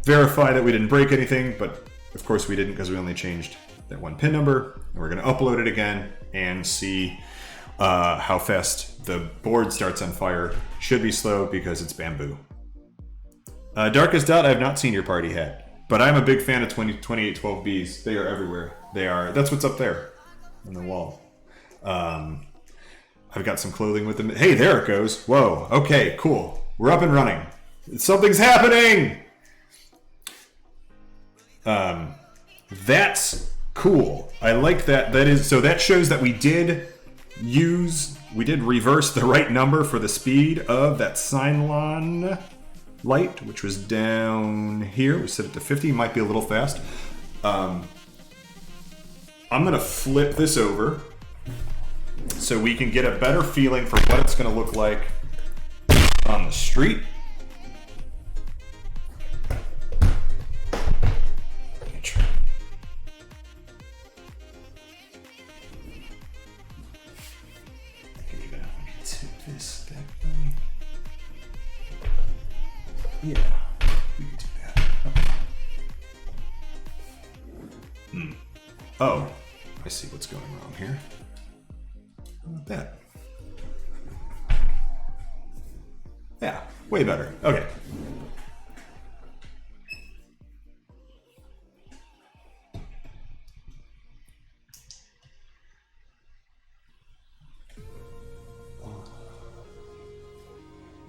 verify that we didn't break anything, but of course we didn't because we only changed that 1 pin number. And we're going to upload it again and see how fast the board starts on fire. Should be slow because it's bamboo. Darkest Dot, I have not seen your party hat. But I'm a big fan of 2812Bs. They are everywhere. That's what's up there on the wall. I've got some clothing with them. Hey, there it goes. Whoa. Okay, cool. We're up and running. Something's happening. That's cool. I like that. So that shows that we did reverse the right number for the speed of that Cylon light, which was down here. We set it to 50, might be a little fast. I'm gonna flip this over so we can get a better feeling for what it's gonna look like on the street. this that way. Yeah, we can do that. Okay. Oh, I see what's going wrong here. How about that? Yeah, way better. Okay.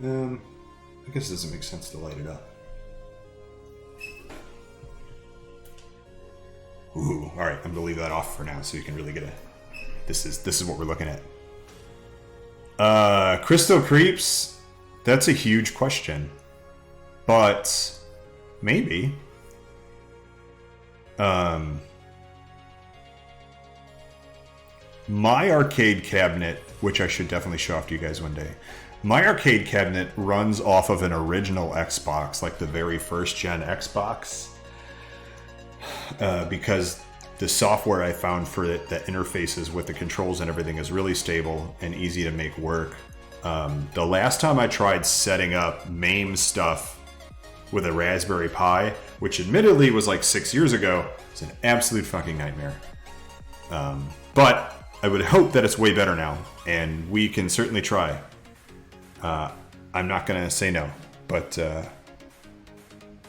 I guess it doesn't make sense to light it up. Ooh, all right. I'm gonna leave that off for now, so you can really get a. This is what we're looking at. Crystal creeps. That's a huge question, but maybe. My arcade cabinet, which I should definitely show off to you guys one day. My arcade cabinet runs off of an original Xbox, like the very first gen Xbox, because the software I found for it that interfaces with the controls and everything is really stable and easy to make work. The last time I tried setting up MAME stuff with a Raspberry Pi, which admittedly was like 6 years ago, it's an absolute fucking nightmare. But I would hope that it's way better now, and we can certainly try. I'm not gonna say no, but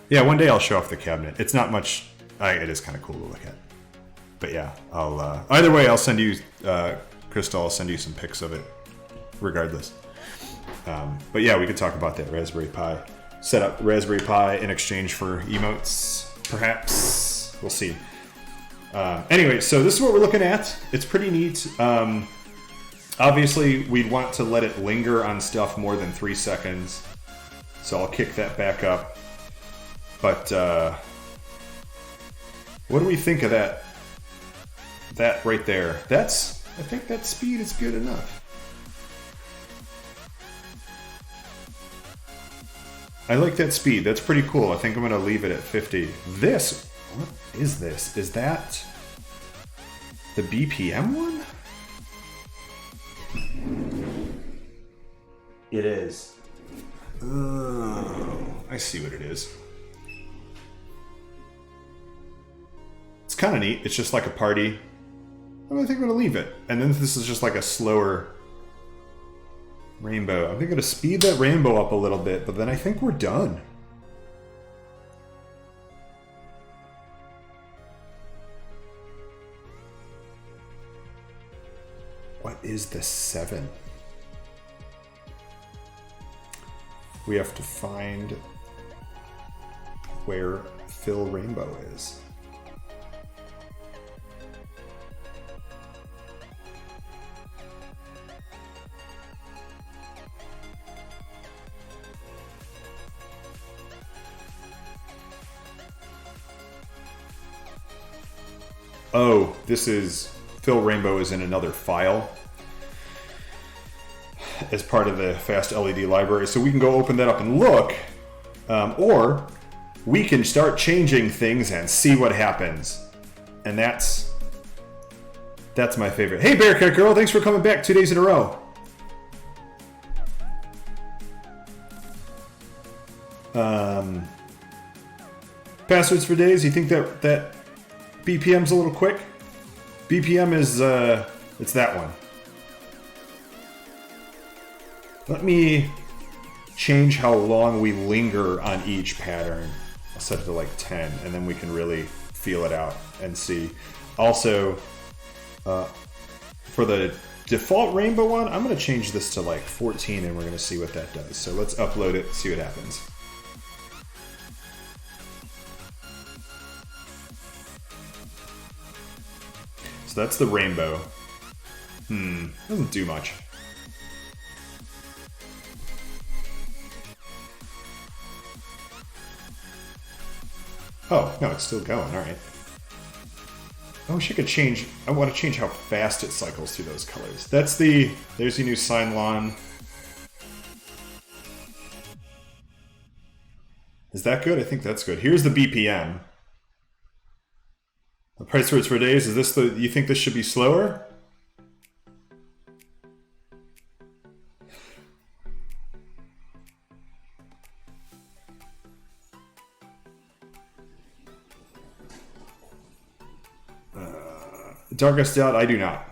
yeah, one day I'll show off the cabinet. It's not much. It is kind of cool to look at. But yeah, I'll either way, I'll send you, Crystal. I'll send you some pics of it, regardless. But yeah, we could talk about that Raspberry Pi. Set up Raspberry Pi in exchange for emotes, perhaps. We'll see. Anyway, so this is what we're looking at. It's pretty neat. Obviously, we'd want to let it linger on stuff more than 3 seconds. So I'll kick that back up. But what do we think of that? That right there. I think that speed is good enough. I like that speed. That's pretty cool. I think I'm going to leave it at 50. What is this? Is that the BPM one? It is. Oh, I see what it is. It's kind of neat. It's just like a party. I think I'm going to leave it. And then this is just like a slower rainbow. I'm going to speed that rainbow up a little bit, but then I think we're done. What is the 7? We have to find where Phil Rainbow is. Oh, this is Phil Rainbow is in another file as part of the Fast LED library. So we can go open that up and look, or we can start changing things and see what happens. And that's my favorite. Hey, Bearcat Girl, thanks for coming back 2 days in a row. Passwords for days. You think that BPM's a little quick? BPM is it's that one. Let me change how long we linger on each pattern. I'll set it to like 10, and then we can really feel it out and see. Also, for the default rainbow one, I'm going to change this to like 14, and we're going to see what that does. So let's upload it, see what happens. So that's the rainbow. Doesn't do much. Oh, no, it's still going, alright. I wish I could change, I want to change how fast it cycles through those colors. There's your new Sine-Lon. Is that good? I think that's good. Here's the BPM. The price words for days, you think this should be slower? Darkest Out, I do not.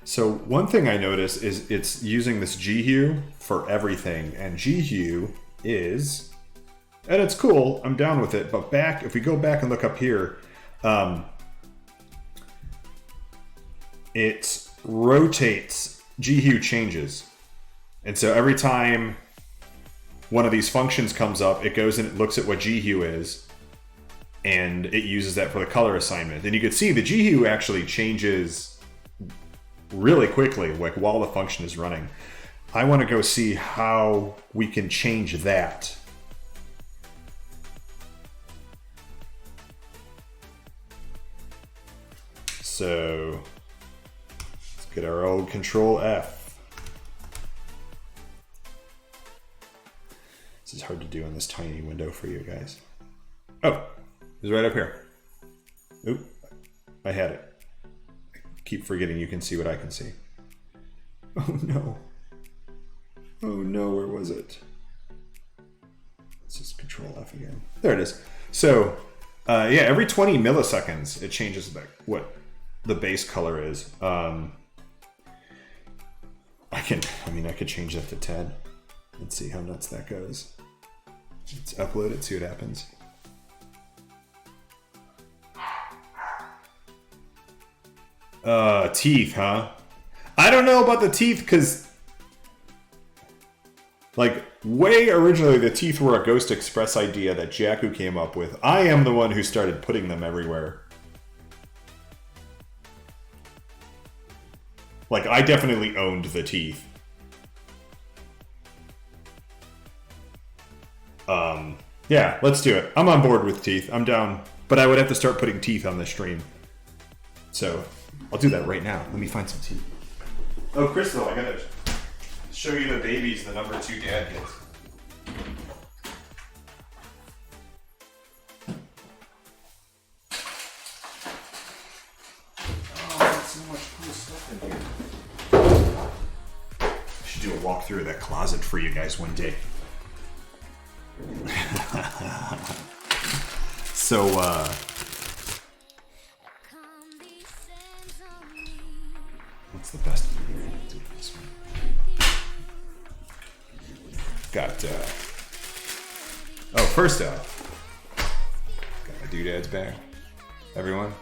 So one thing I notice is it's using this G-Hue for everything, and G-Hue is, and it's cool, I'm down with it, but if we go back and look up here, it rotates, G-Hue changes. And so every time one of these functions comes up, it goes and it looks at what G-Hue is, and it uses that for the color assignment. And you can see the G-Hue actually changes really quickly, like while the function is running. I want to go see how we can change that. So let's get our old Control F. This is hard to do in this tiny window for you guys. Oh, it's right up here. Oop, I had it. Keep forgetting you can see what I can see. Oh no. Oh no, where was it? Let's just Control F again. There it is. So, yeah, every 20 milliseconds it changes what the base color is. I could change that to 10 and see how nuts that goes. Let's upload it, see what happens. Teeth, huh? I don't know about the teeth, because like way originally the teeth were a Ghost Express idea that Jakku came up with. I am the one who started putting them everywhere. Like, I definitely owned the teeth. Yeah, let's do it. I'm on board with teeth. I'm down. But I would have to start putting teeth on the stream. So, I'll do that right now. Let me find some teeth. Oh, Crystal, I gotta show you the babies the number 2 dad gets. Oh, there's so much cool stuff in here. I should do a walkthrough of that closet for you guys one day. So, what's the best way to do this one? Got, first off, got my doodads back. Everyone,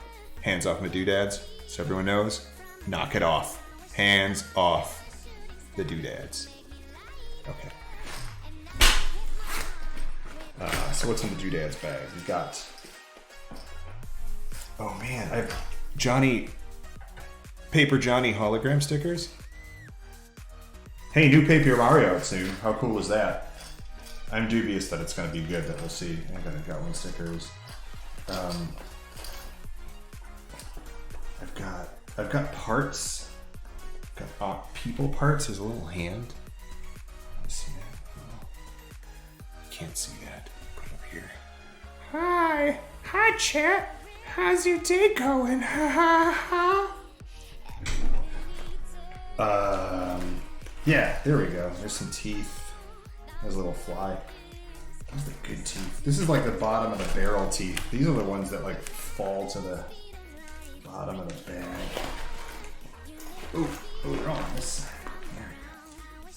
hands off my doodads, so everyone knows. Knock it off. Hands off the doodads. Okay. So what's in the doodads bag? We got, oh man, I have Paper Johnny hologram stickers. Hey, new Paper Mario out soon. How cool is that? I'm dubious that it's going to be good, but we'll see. I got one stickers. I've got parts. Got people parts. There's a little hand. Let me see that. Can't see that. Put it up here. Hi, chat. How's your day going? Ha ha ha. Yeah, there we go. There's some teeth. There's a little fly. Those are the good teeth. This is like the bottom of the barrel teeth. These are the ones that like fall to the bottom of the bag. Oh, they're on this side. There we go.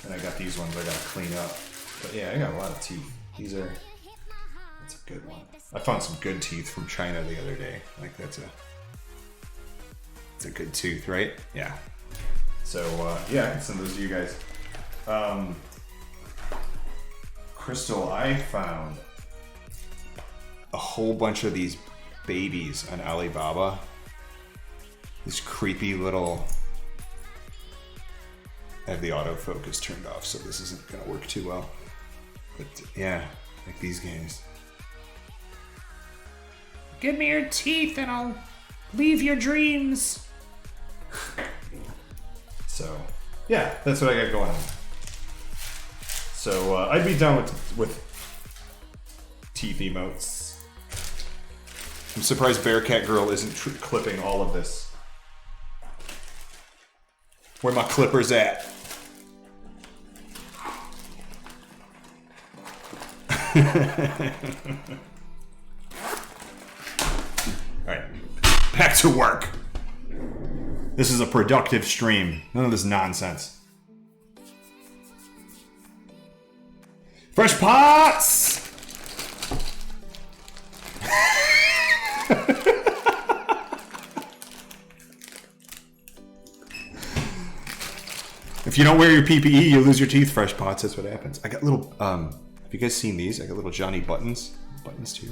And I got these ones I gotta clean up. But yeah, I got a lot of teeth. That's a good one. I found some good teeth from China the other day. Like it's a good tooth, right? Yeah. So yeah, I can send those to you guys. Crystal, I found a whole bunch of these babies on Alibaba. This creepy little. I have the autofocus turned off, so this isn't gonna work too well. But yeah, like these guys. Give me your teeth and I'll leave your dreams. So, yeah, that's what I got going on. So, I'd be done with teeth emotes. I'm surprised Bearcat Girl isn't clipping all of this. Where my clippers at? Back to work. This is a productive stream. None of this nonsense. Fresh pots! If you don't wear your PPE, you lose your teeth. Fresh pots, that's what happens. I got little, have you guys seen these? I got little Johnny buttons. Buttons too.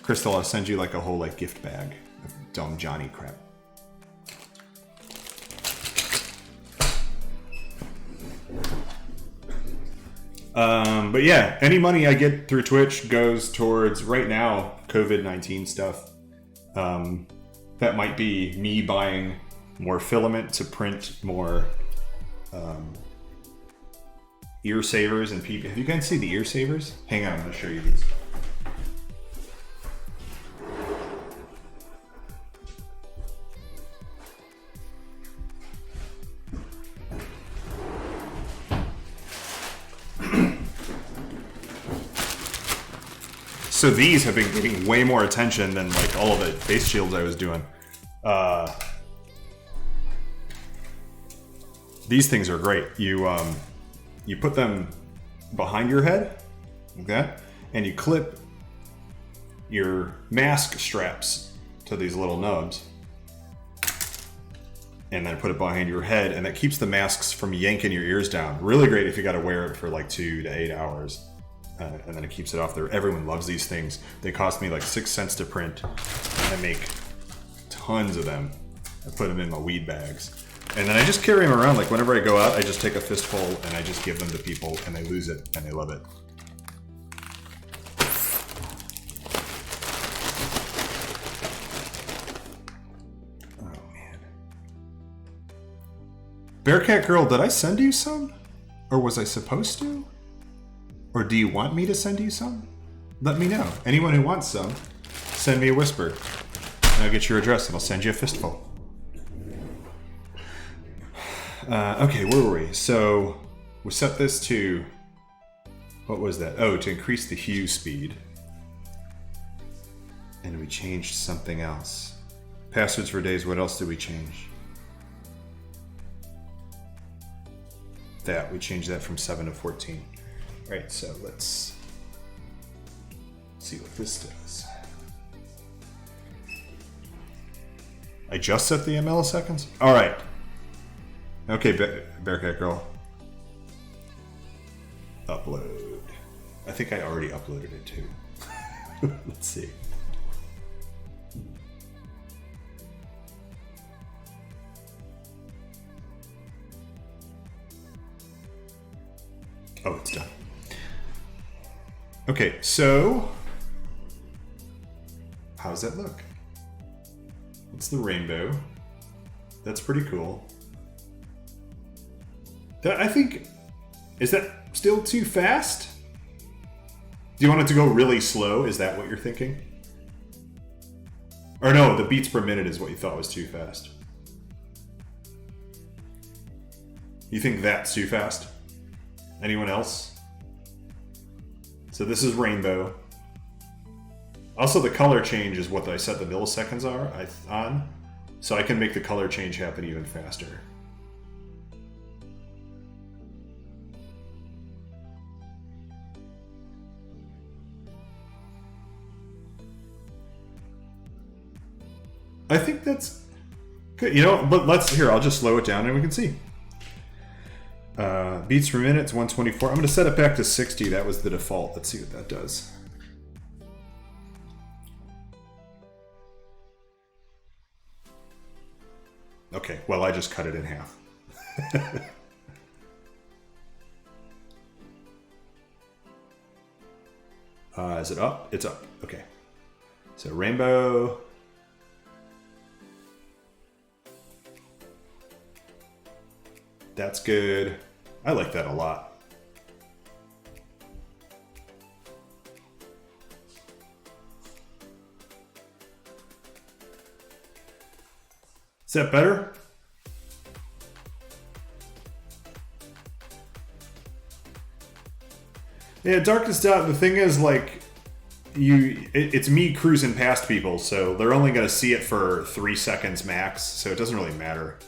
Crystal, I'll send you like a whole like gift bag of dumb Johnny crap. But yeah, any money I get through Twitch goes towards, right now, COVID-19 stuff. That might be me buying more filament to print more ear savers and PP. Have you guys seen the ear savers? Hang on, I'm going to show you these. So these have been getting way more attention than like all of the face shields I was doing. These things are great. You put them behind your head, okay, and you clip your mask straps to these little nubs, and then put it behind your head, and that keeps the masks from yanking your ears down. Really great if you got to wear it for like 2 to 8 hours. And then it keeps it off there. Everyone loves these things. They cost me like 6 cents to print. I make tons of them. I put them in my weed bags. And then I just carry them around. Like whenever I go out, I just take a fistful and I just give them to people and they lose it and they love it. Oh man. Bearcat Girl, did I send you some? Or was I supposed to? Or do you want me to send you some? Let me know. Anyone who wants some, send me a whisper. And I'll get your address and I'll send you a fistful. Okay, where were we? So we set this to, what was that? Oh, to increase the hue speed. And we changed something else. Passwords for days, what else did we change? That, we changed that from 7 to 14. Right, so let's see what this does. I just set the milliseconds? All right. Okay, Bearcat Girl. Upload. I think I already uploaded it too. Let's see. Oh, it's done. Okay, so how does that look? It's the rainbow. That's pretty cool. That, I think, is that still too fast? Do you want it to go really slow? Is that what you're thinking? Or no, the beats per minute is what you thought was too fast. You think that's too fast? Anyone else? So this is rainbow. Also, the color change is what I set the milliseconds are on, so I can make the color change happen even faster. I think that's good. You know, but I'll just slow it down and we can see. Beats per minute, it's 124. I'm going to set it back to 60. That was the default. Let's see what that does. Okay, well, I just cut it in half. Is it up? It's up. Okay. So rainbow. That's good. I like that a lot. Is that better? Yeah, darkest dot. The thing is, like, it's me cruising past people, so they're only going to see it for 3 seconds max, so it doesn't really matter.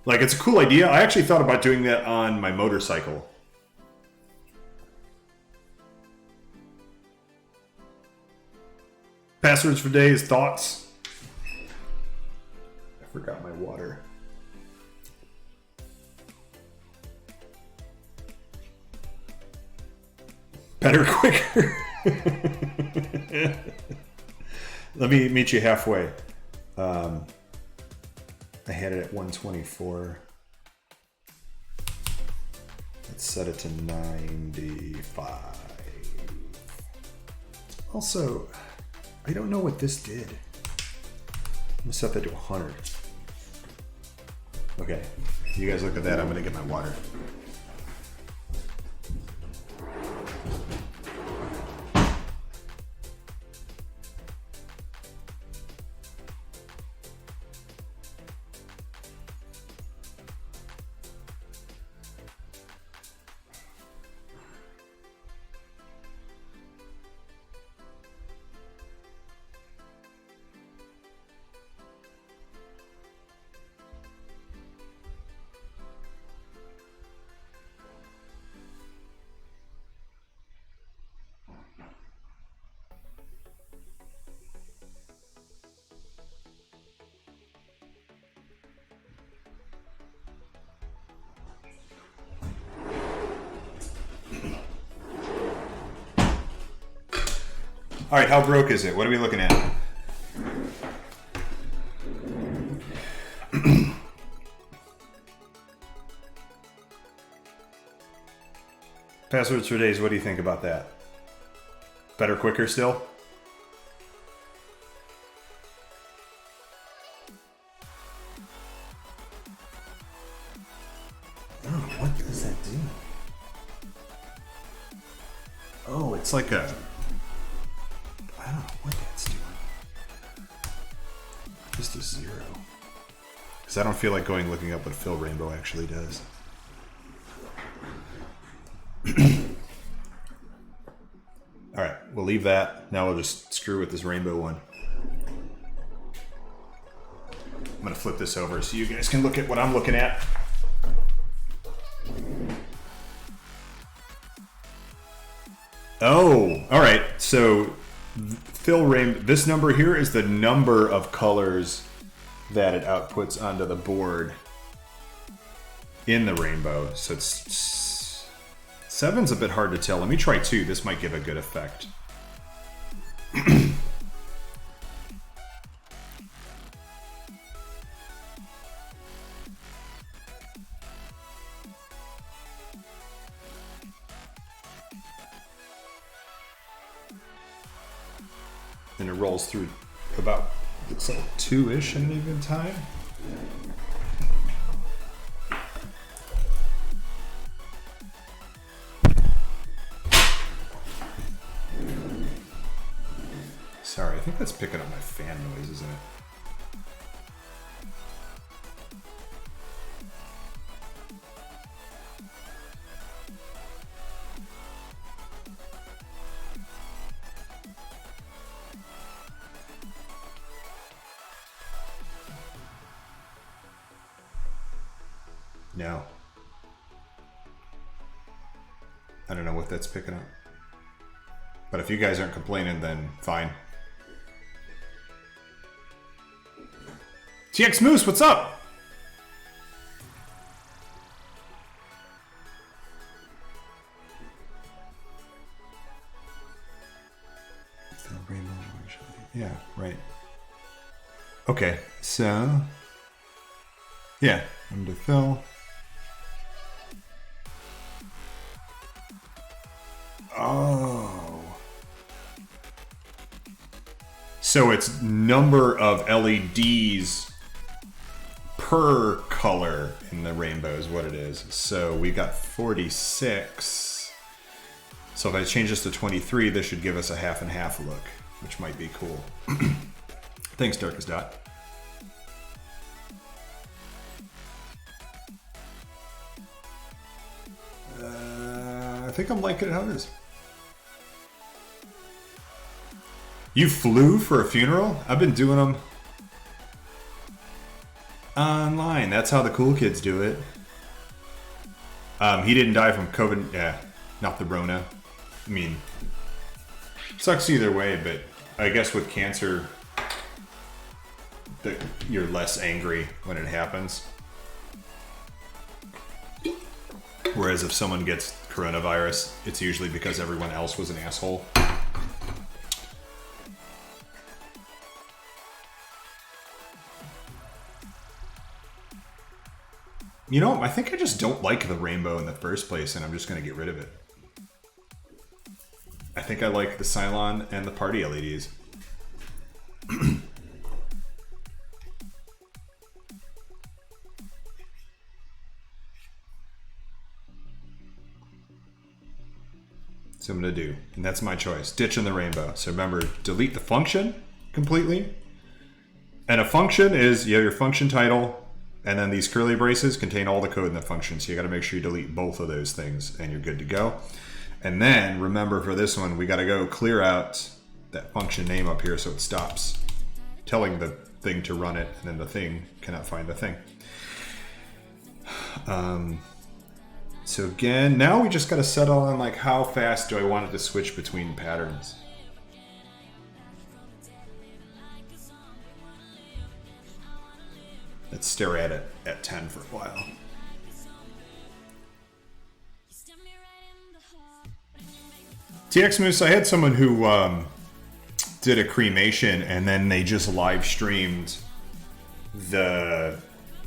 Like, it's a cool idea. I actually thought about doing that on my motorcycle. Passwords for days, thoughts? I forgot my water. Better, quicker. Let me meet you halfway. I had it at 124. Let's set it to 95. Also, I don't know what this did. I'm gonna set that to 100. Okay, you guys look at that. I'm gonna get my water. All right, how broke is it? What are we looking at? Passwords for days, what do you think about that? Better, quicker still? Oh, what does that do? Oh, it's like a... I don't know what that's doing. Just a 0. Because I don't feel like looking up what fill rainbow actually does. Alright, we'll leave that. Now we'll just screw with this rainbow one. I'm going to flip this over so you guys can look at what I'm looking at. Oh, alright. So fill rainbow, this number here is the number of colors that it outputs onto the board in the rainbow. So it's 7's a bit hard to tell. Let me try 2. This might give a good effect. And it rolls through about, it's like 2-ish at any given time. Sorry, I think that's picking up my fan noise, isn't it? No. I don't know what that's picking up. But if you guys aren't complaining, then fine. TX Moose, what's up? Yeah, right. Okay, so... yeah, I'm to fill. Oh. So it's number of LEDs per color in the rainbow is what it is. So we got 46. So if I change this to 23, this should give us a half and half look, which might be cool. Thanks, Darkest Dot. I think I'm liking it how it is. You flew for a funeral? I've been doing them online. That's how the cool kids do it. He didn't die from COVID. Yeah, not the Rona. I mean, sucks either way, but I guess with cancer, you're less angry when it happens. Whereas if someone gets coronavirus, it's usually because everyone else was an asshole. You know, I think I just don't like the rainbow in the first place, and I'm just going to get rid of it. I think I like the Cylon and the party LEDs. So I'm going to do, and that's my choice. Ditching the rainbow. So remember, delete the function completely. And a function is, you have your function title, and then these curly braces contain all the code in the function. So you got to make sure you delete both of those things, and you're good to go. And then remember for this one, we got to go clear out that function name up here so it stops telling the thing to run it, and then the thing cannot find the thing. So again, now we just got to settle on like how fast do I want it to switch between patterns. Let's stare at it at 10 for a while. TX Moose, I had someone who did a cremation and then they just live streamed the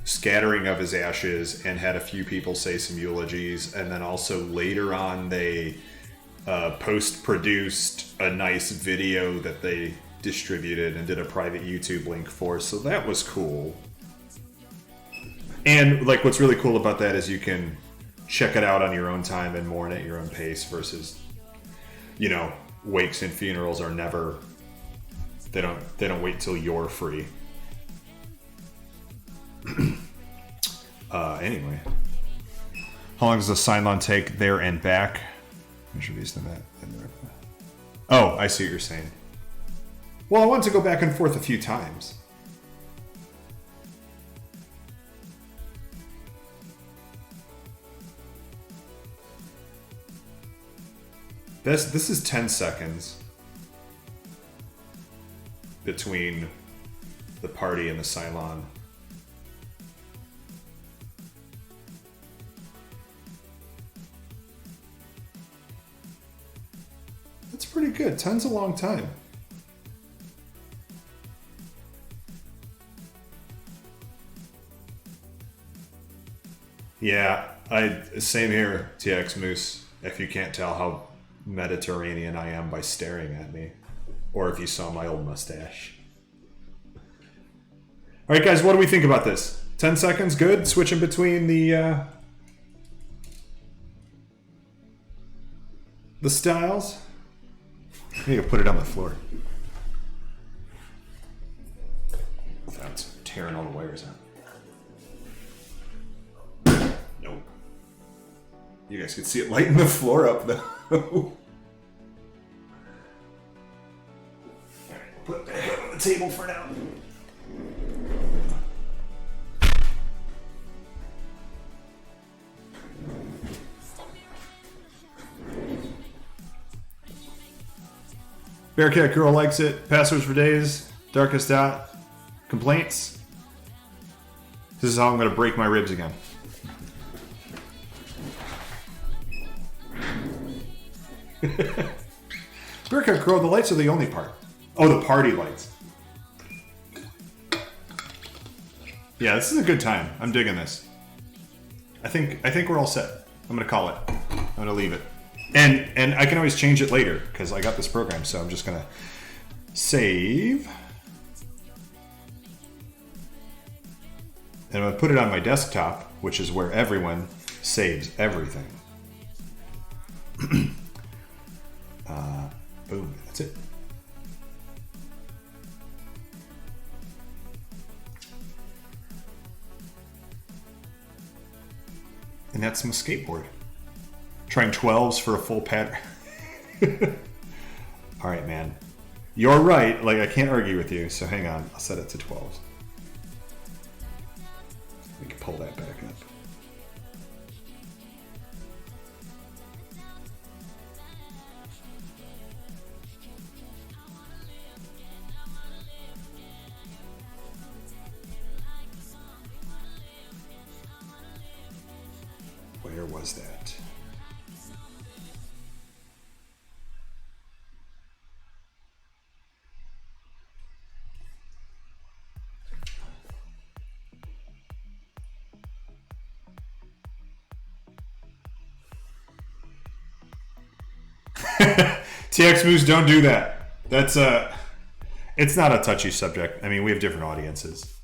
scattering of his ashes and had a few people say some eulogies, and then also later on they post-produced a nice video that they distributed and did a private YouTube link for, so that was cool. And like what's really cool about that is you can check it out on your own time and mourn at your own pace versus, you know, wakes and funerals are never, they don't wait till you're free. Anyway, how long does the Cylon take there and back? Oh, I see what you're saying. Well, I want to go back and forth a few times. This is 10 seconds between the party and the Cylon. That's pretty good. 10's a long time. Yeah, same here, TX Moose. If you can't tell how Mediterranean I am by staring at me, or if you saw my old mustache. All right, guys, what do we think about this? 10 seconds, good. Switching between the styles. I need to put it on the floor without tearing all the wires out. Nope. You guys can see it lighting the floor up, though. Alright, put that on the table for now. Bearcat Girl likes it. Passwords for days. Darkest dot. Complaints. This is how I'm going to break my ribs again. Bearcat Girl, the lights are the only part. Oh, the party lights. Yeah, this is a good time. I'm digging this. I think we're all set. I'm gonna call it. I'm gonna leave it. And I can always change it later because I got this program, so I'm just gonna save. And I'm gonna put it on my desktop, which is where everyone saves everything. Boom, that's it. And that's my skateboard. Trying 12s for a full pattern. All right, man. You're right. Like, I can't argue with you. So hang on. I'll set it to 12. We can pull that back up. Where was that? TX Moose, don't do that. That's it's not a touchy subject. I mean, we have different audiences.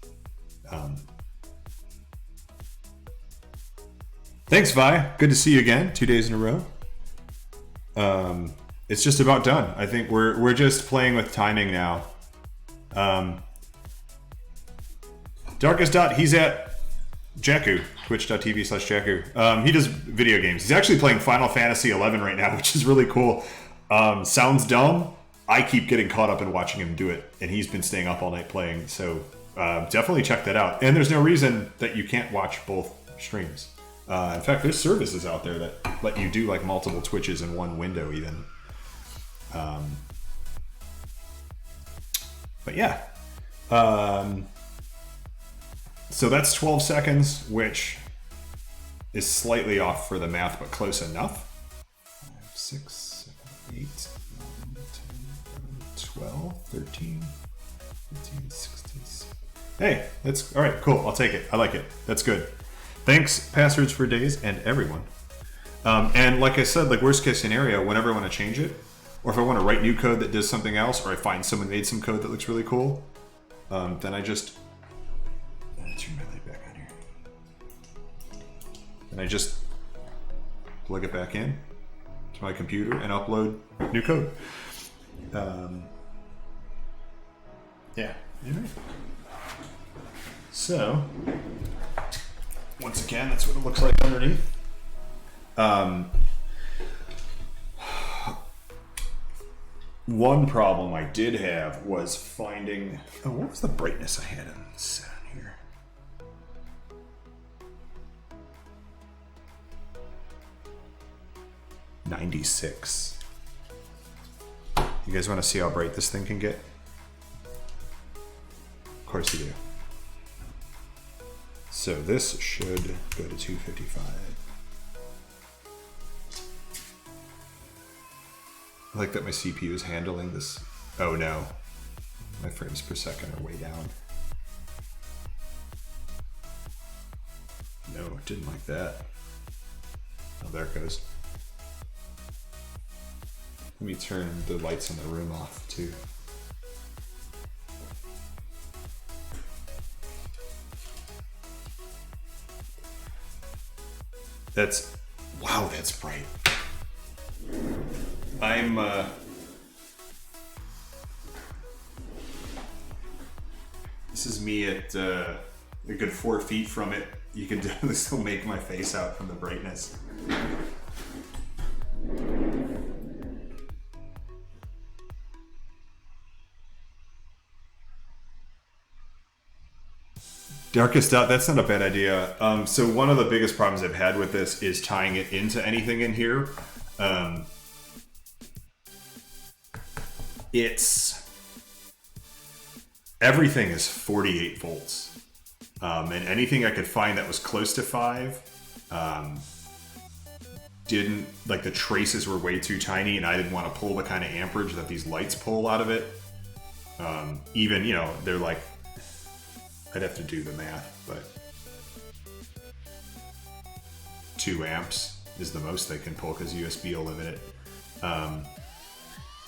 Thanks, Vi. Good to see you again. 2 days in a row. It's just about done. I think we're just playing with timing now. Darkest Dot, he's at Jakku, twitch.tv/Jakku. He does video games. He's actually playing Final Fantasy 11 right now, which is really cool. Sounds dumb. I keep getting caught up in watching him do it, and he's been staying up all night playing. So definitely check that out. And there's no reason that you can't watch both streams. In fact, there's services out there that let you do like multiple Twitches in one window even. But yeah. So that's 12 seconds, which is slightly off for the math, but close enough. 5, 6, 7, 8, 9, 10, 12, 13, 15, 16. Hey, that's all right. Cool. I'll take it. I like it. That's good. Thanks, Passwords for Days, and everyone. And like I said, like worst case scenario, whenever I want to change it, or if I want to write new code that does something else, or I find someone made some code that looks really cool, then I just turn my light back on here. And I just plug it back in to my computer and upload new code. Yeah. So. Once again, that's what it looks like underneath. One problem I did have was finding... Oh, what was the brightness I had set on here? $96. You guys want to see how bright this thing can get? Of course you do. So this should go to 255. I like that my CPU is handling this. Oh no, my frames per second are way down. No, didn't like that. Oh, there it goes. Let me turn the lights in the room off too. That's, wow, that's bright. I'm, this is me at a good 4 feet from it. You can definitely still make my face out from the brightness. Darkest Dot, that's not a bad idea. So one of the biggest problems I've had with this is tying it into anything in here. Everything is 48 volts. And anything I could find that was close to 5, didn't, like the traces were way too tiny and I didn't want to pull the kind of amperage that these lights pull out of it. Even, you know, they're like, I'd have to do the math, but 2 amps is the most they can pull because USB will limit it.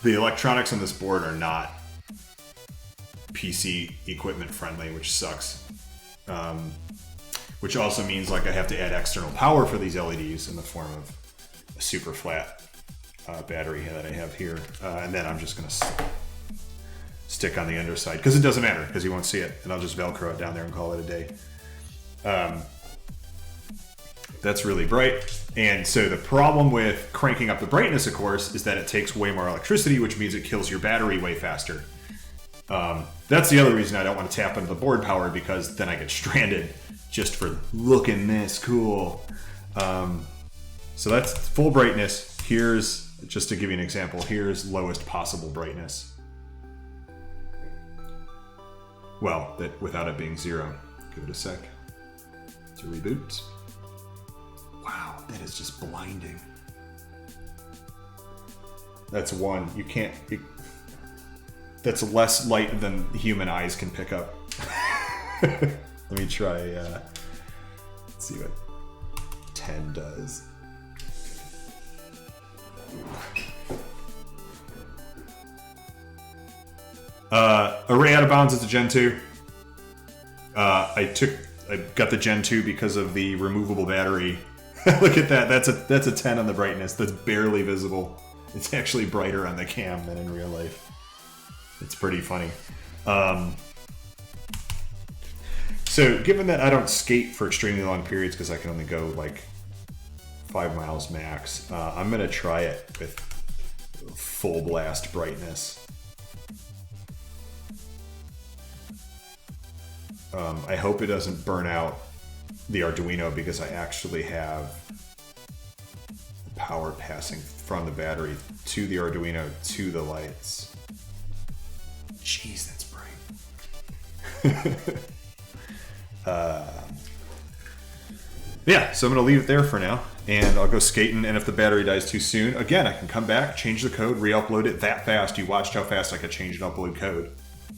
The electronics on this board are not PC equipment friendly, which sucks. Which also means like I have to add external power for these LEDs in the form of a super flat battery that I have here. And then I'm just gonna stick on the underside because it doesn't matter because you won't see it, and I'll just Velcro it down there and call it a day. that's really bright. And so the problem with cranking up the brightness, of course, is that it takes way more electricity, which means it kills your battery way faster. That's the other reason I don't want to tap into the board power, because then I get stranded just for looking this cool. So that's full brightness. Here's, just to give you an example, here's lowest possible brightness. Well, that without it being 0. Give it a sec to reboot. Wow, that is just blinding. That's 1. You can't... that's less light than human eyes can pick up. Let me try... let's see what 10 does. Array out of bounds is a Gen 2. I got the Gen 2 because of the removable battery. Look at that. That's a 10 on the brightness. That's barely visible. It's actually brighter on the cam than in real life. It's pretty funny. So given that I don't skate for extremely long periods because I can only go like 5 miles max, I'm gonna try it with full blast brightness. I hope it doesn't burn out the Arduino, because I actually have power passing from the battery to the Arduino to the lights. Jeez, that's bright. Yeah, so I'm gonna leave it there for now, and I'll go skating, and if the battery dies too soon, again, I can come back, change the code, re-upload it that fast. You watched how fast I could change and upload code,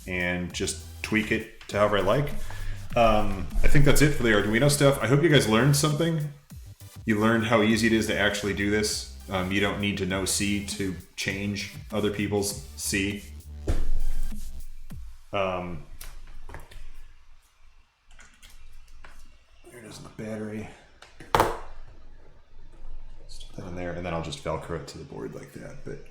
and just tweak it to however I like. I think that's it for the Arduino stuff. I hope you guys learned something. You learned how easy it is to actually do this. You don't need to know C to change other people's C. There it is, the battery. Stick that on there, and then I'll just Velcro it to the board like that. But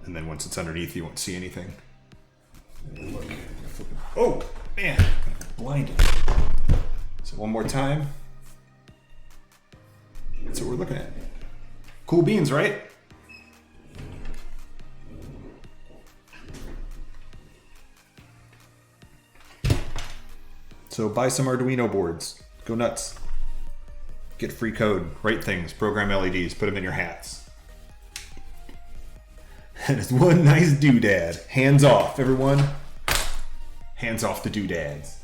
and then once it's underneath, you won't see anything. Look. Oh, man, I'm blinded. So one more time. That's what we're looking at. Cool beans, right? So buy some Arduino boards. Go nuts. Get free code. Write things. Program LEDs. Put them in your hats. And it's one nice doodad. Hands off, everyone. Hands off the doodads.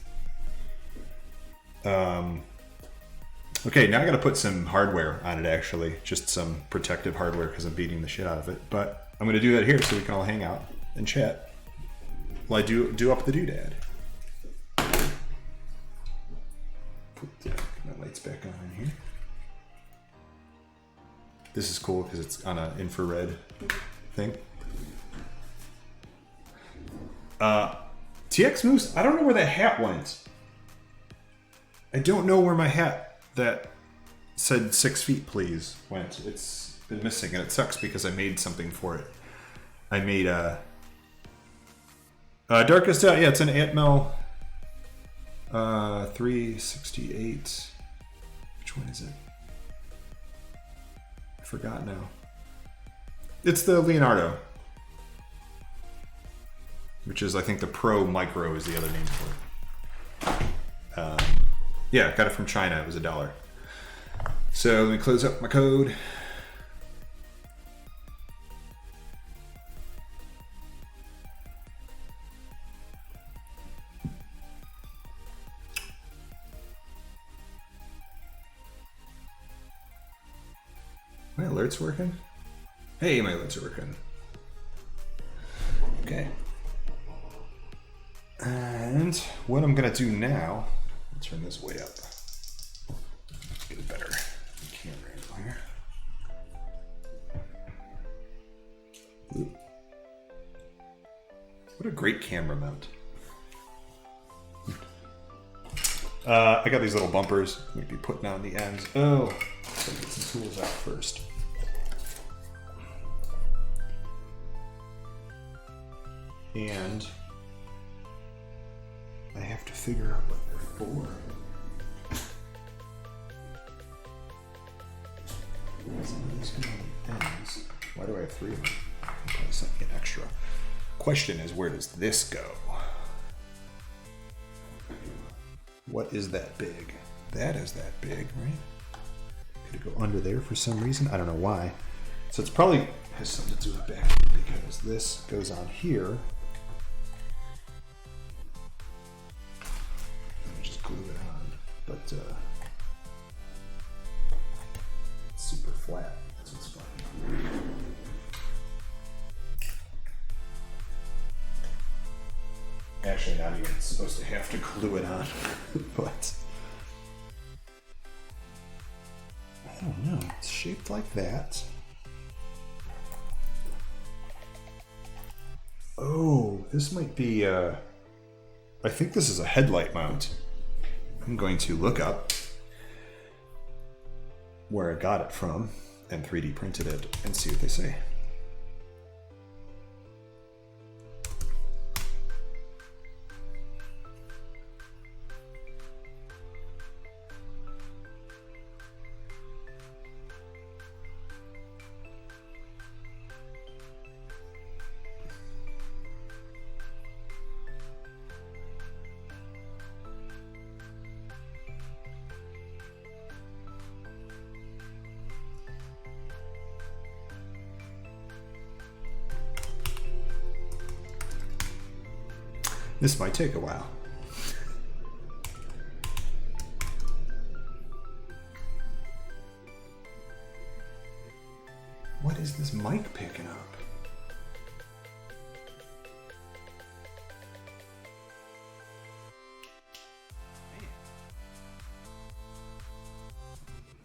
Okay, now I gotta put some hardware on it, actually. Just some protective hardware, because I'm beating the shit out of it. But I'm gonna do that here so we can all hang out and chat while I do up the doodad. Put my lights back on in here. This is cool because it's on an infrared thing. TX Moose, I don't know where that hat went. I don't know where my hat that said 6 feet please went. It's been missing, and it sucks because I made something for it. I made a Darkest Out. Yeah, it's an Atmel 368. Which one is it? I forgot now. It's the Leonardo, which is, I think, the Pro Micro is the other name for it. Yeah, got it from China. It was $1. So let me close up my code. My alerts working? Hey, my alerts are working. Okay. And what I'm gonna do now, I'll turn this way up. Get a better camera angle here. Ooh. What a great camera mount. I got these little bumpers I'm gonna be putting on the ends. Oh, let's get some tools out first. And I have to figure out what they're for. Why do I have 3 of them? Probably something extra. Question is, where does this go? What is that big? That is that big, right? Could it go under there for some reason? I don't know why. So it's probably has something to do with back because this goes on here. Let me just glue it on. But it's super flat. That's what's funny. Actually, not even supposed to have to glue it on, but I don't know. It's shaped like that. Oh, this might be, I think this is a headlight mount. I'm going to look up where I got it from and 3D printed it and see what they say. This might take a while. What is this mic picking up?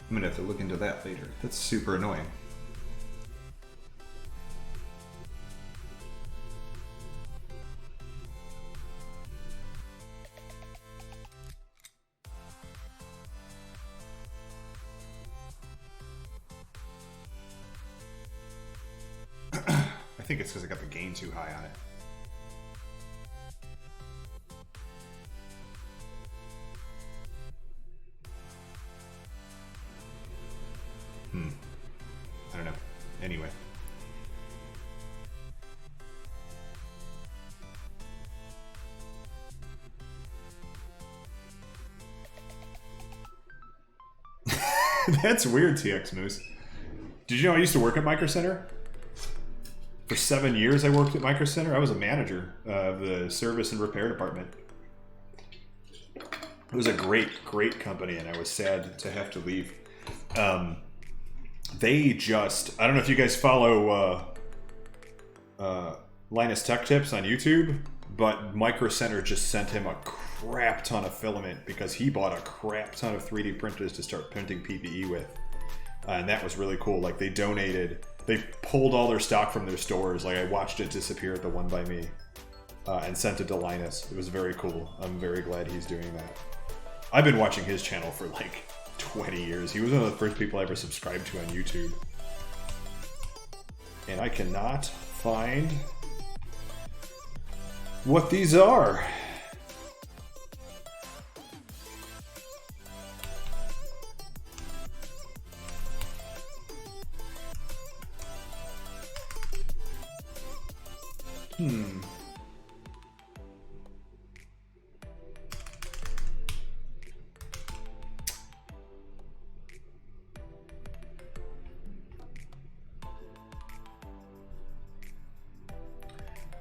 I'm gonna have to look into that later. That's super annoying. I think it's because I got the gain too high on it. I don't know. Anyway. That's weird, TX Moose. Did you know I used to work at Micro Center? For 7 years I worked at Micro Center. I was a manager of the service and repair department. It was a great, great company, and I was sad to have to leave. They just, I don't know if you guys follow Linus Tech Tips on YouTube, but Micro Center just sent him a crap ton of filament because he bought a crap ton of 3D printers to start printing PPE with. And that was really cool. Like, they donated, they pulled all their stock from their stores. Like, I watched it disappear at the One by Me and sent it to Linus. It was very cool. I'm very glad he's doing that. I've been watching his channel for like 20 years. He was one of the first people I ever subscribed to on YouTube. And I cannot find what these are.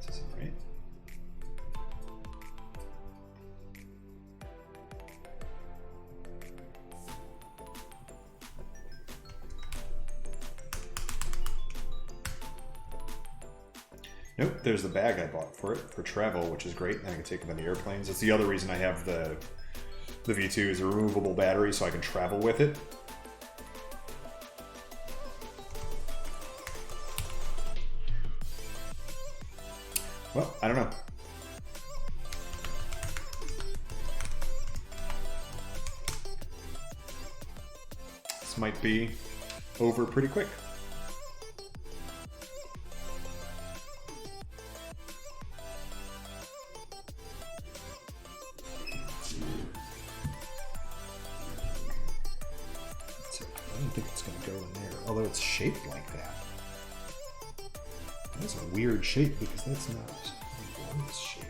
This isn't right. Nope, there's the bag I bought for it, for travel, which is great. I can take them on the airplanes. That's the other reason I have the V2 is a removable battery, so I can travel with it. Well, I don't know. This might be over pretty quick. think it's going to go in there, although it's shaped like that. That's a weird shape because that's not how it's shaped.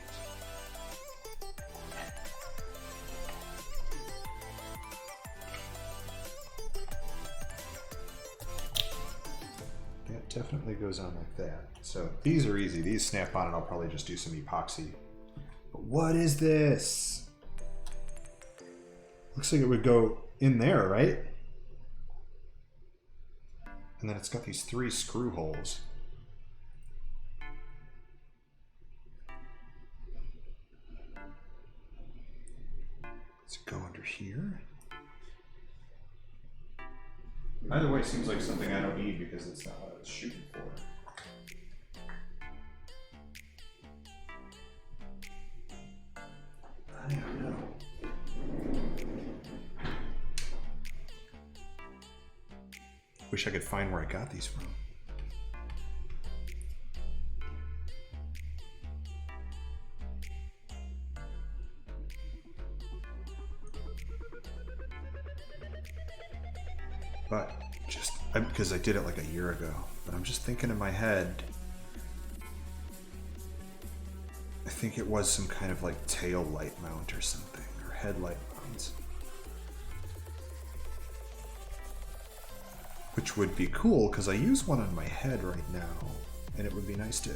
That definitely goes on like that. So these are easy. These snap on and I'll probably just do some epoxy. But what is this? Looks like it would go in there, right? And then it's got these 3 screw holes. Does it go under here? Either way, seems like something I don't need because it's not what I was shooting for. I don't know. Wish I could find where I got these from. But just because I did it like a year ago, but I'm just thinking in my head, I think it was some kind of like tail light mount or something, or headlight mounts. Which would be cool because I use one on my head right now, and it would be nice to,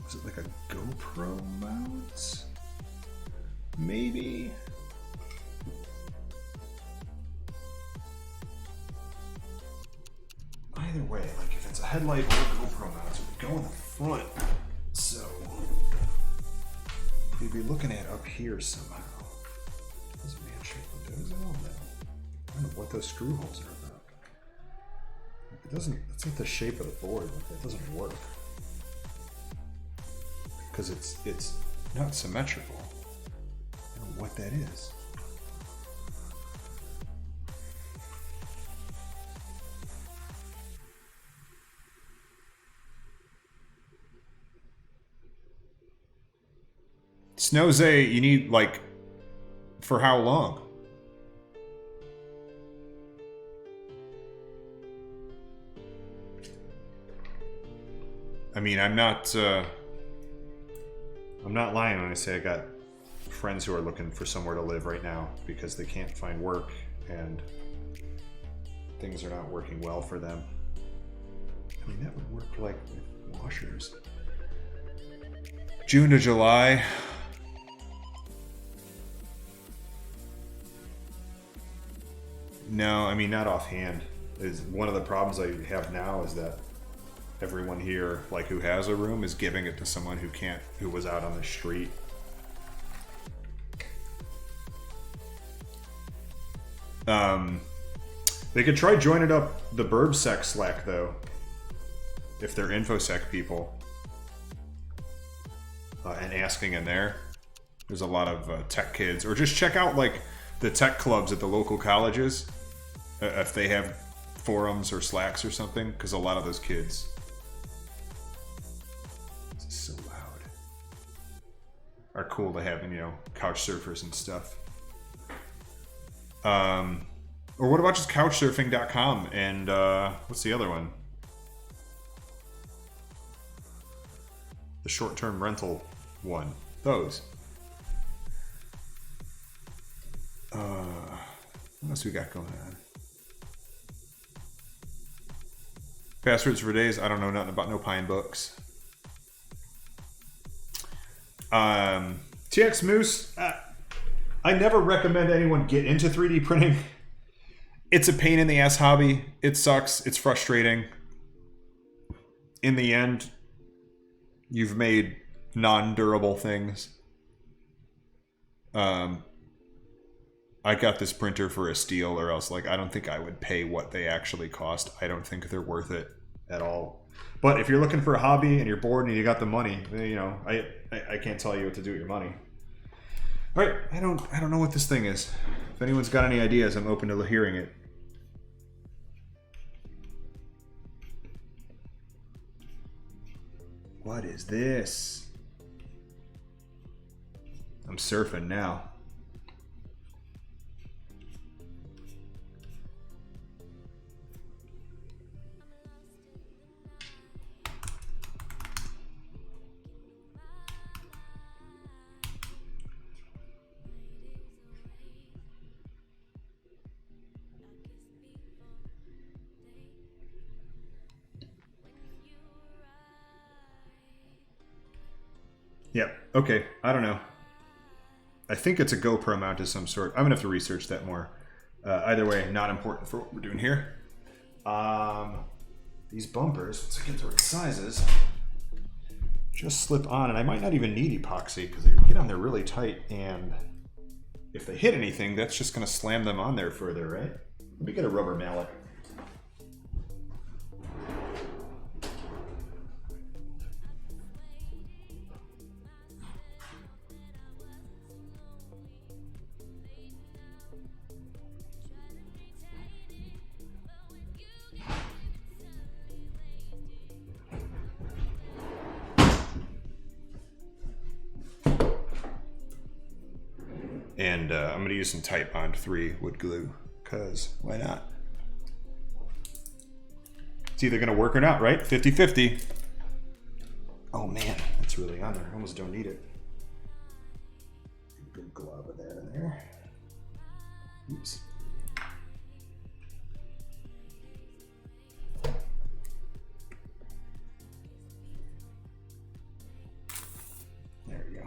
was it like a GoPro mount? Maybe? Either way, like if it's a headlight or a GoPro mount, it would go in the front. So you'd be looking at up here somehow. Does man shape with those? I don't know. I don't know what those screw holes are about. It doesn't, it's not the shape of the board, like that doesn't work. Because it's not symmetrical. I don't know what that is. Snowze, you need, like, for how long? I mean, I'm not lying when I say I got friends who are looking for somewhere to live right now because they can't find work and things are not working well for them. I mean, that would work like with washers. June to July. No, I mean, not offhand. Is one of the problems I have now is that everyone here, like who has a room, is giving it to someone who was out on the street. They could try joining up the BurbSec Slack though, if they're InfoSec people, and asking in there. There's a lot of tech kids, or just check out like the tech clubs at the local colleges, if they have forums or Slacks or something, because a lot of those kids. This is so loud. Are cool to have, you know, couch surfers and stuff. Or what about just couchsurfing.com and what's the other one? The short-term rental one. Those. What else we got going on? Passwords for days. I don't know nothing about no pine books. TX Moose. I never recommend anyone get into 3D printing. It's a pain in the ass hobby. It sucks. It's frustrating. In the end, you've made non-durable things. I got this printer for a steal, or else, like, I don't think I would pay what they actually cost. I don't think they're worth it at all. But if you're looking for a hobby and you're bored and you got the money, you know, I can't tell you what to do with your money. All right, I don't know what this thing is. If anyone's got any ideas, I'm open to hearing it. What is this? I'm surfing now. Yeah. Okay. I don't know. I think it's a GoPro mount of some sort. I'm gonna have to research that more. Either way, not important for what we're doing here. These bumpers, once I get the right sizes, just slip on, and I might not even need epoxy because they get on there really tight, and if they hit anything, that's just gonna slam them on there further, right? Let me get a rubber mallet. And I'm going to use some Type Bond 3 wood glue, because why not? It's either going to work or not, right? 50-50. Oh man, that's really on there. I almost don't need it. Good glob of that in there. Oops. There we go.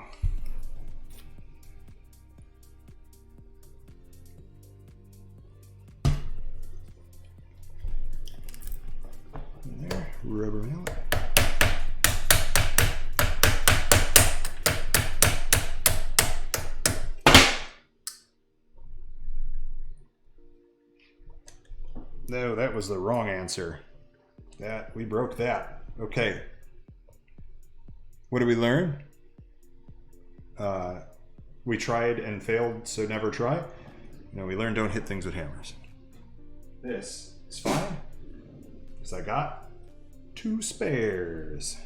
There, rubber mallet. No, that was the wrong answer. We broke that. Okay. What did we learn? We tried and failed, so never try. No, we learned don't hit things with hammers. This is fine, because I got 2 spares.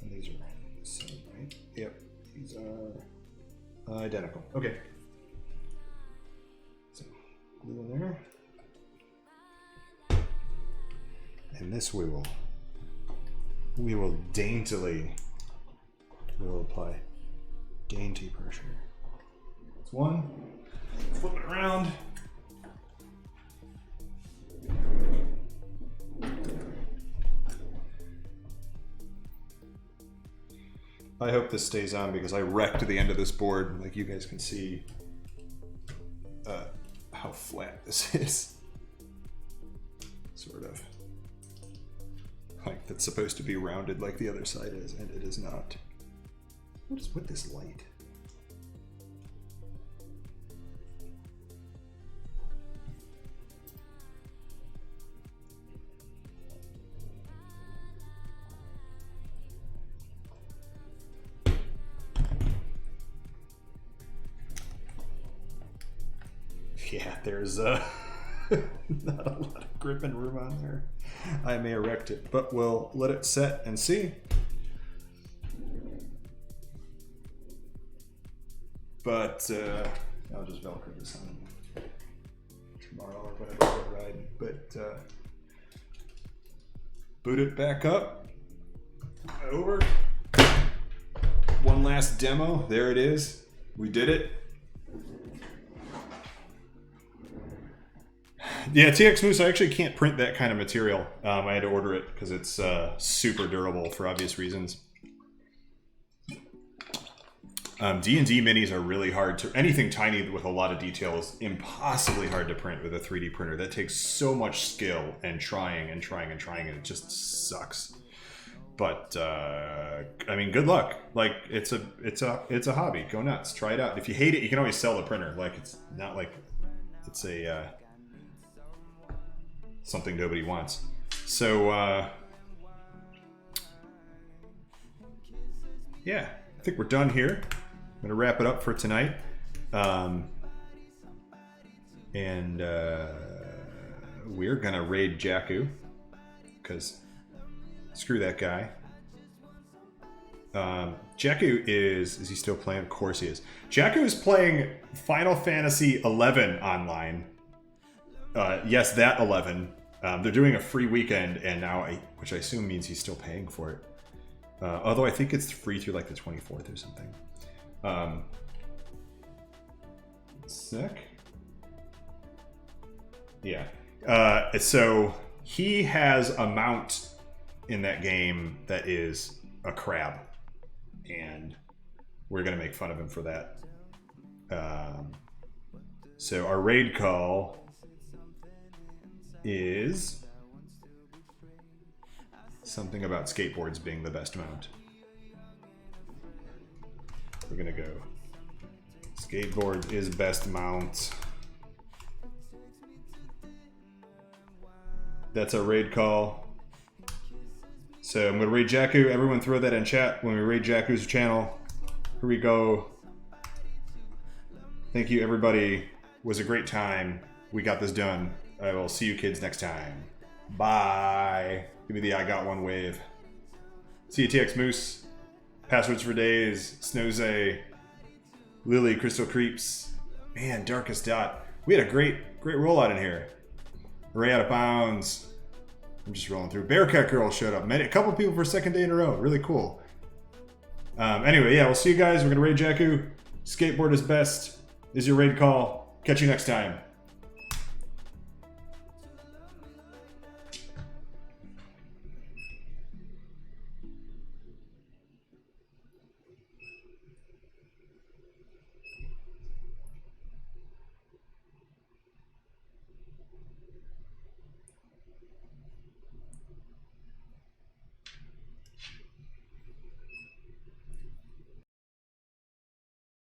And these are the same, right? Yep, these are identical. Okay. So, glue in there. And this we will daintily apply dainty pressure. That's one. Flip it around. I hope this stays on because I wrecked the end of this board. Like you guys can see how flat this is. Sort of. Like that's supposed to be rounded like the other side is, and it is not. What is with this light? Yeah, there's not a lot of grip and room on there. I may erect it, but we'll let it set and see. But I'll just Velcro this on tomorrow or whenever we're riding. But boot it back up. Over. One last demo. There it is. We did it. Yeah, TX Moose, I actually can't print that kind of material. I had to order it because it's super durable for obvious reasons. D&D minis are really hard to... Anything tiny with a lot of detail is impossibly hard to print with a 3D printer. That takes so much skill and trying, and it just sucks. But, I mean, good luck. Like, it's a hobby. Go nuts. Try it out. If you hate it, you can always sell the printer. Like, it's not like it's a... something nobody wants. So, yeah, I think we're done here. I'm gonna wrap it up for tonight. And we're gonna raid Jakku, because screw that guy. Jakku is he still playing? Of course he is. Jakku is playing Final Fantasy 11 online. Yes, that 11. They're doing a free weekend, and now, which I assume means he's still paying for it. Although I think it's free through like the 24th or something. Sick. Yeah. So he has a mount in that game that is a crab. and we're gonna make fun of him for that. So our raid call is something about skateboards being the best mount. We're gonna go skateboard is best mount. That's our raid call. So I'm gonna raid Jakku. Everyone throw that in chat when we raid Jakku's channel. Here we go. Thank you, everybody. It was a great time. We got this done. I will see you kids next time. Bye. Give me the I got one wave. See you, TX Moose. Passwords for Days. Snowze. Lily, Crystal Creeps. Man, Darkest Dot. We had a great rollout in here. Ray Out of Bounds. I'm just rolling through. Bearcat Girl showed up. Met a couple people for a second day in a row. Really cool. Anyway, yeah, we'll see you guys. We're going to raid Jakku. Skateboard is best is your raid call. Catch you next time.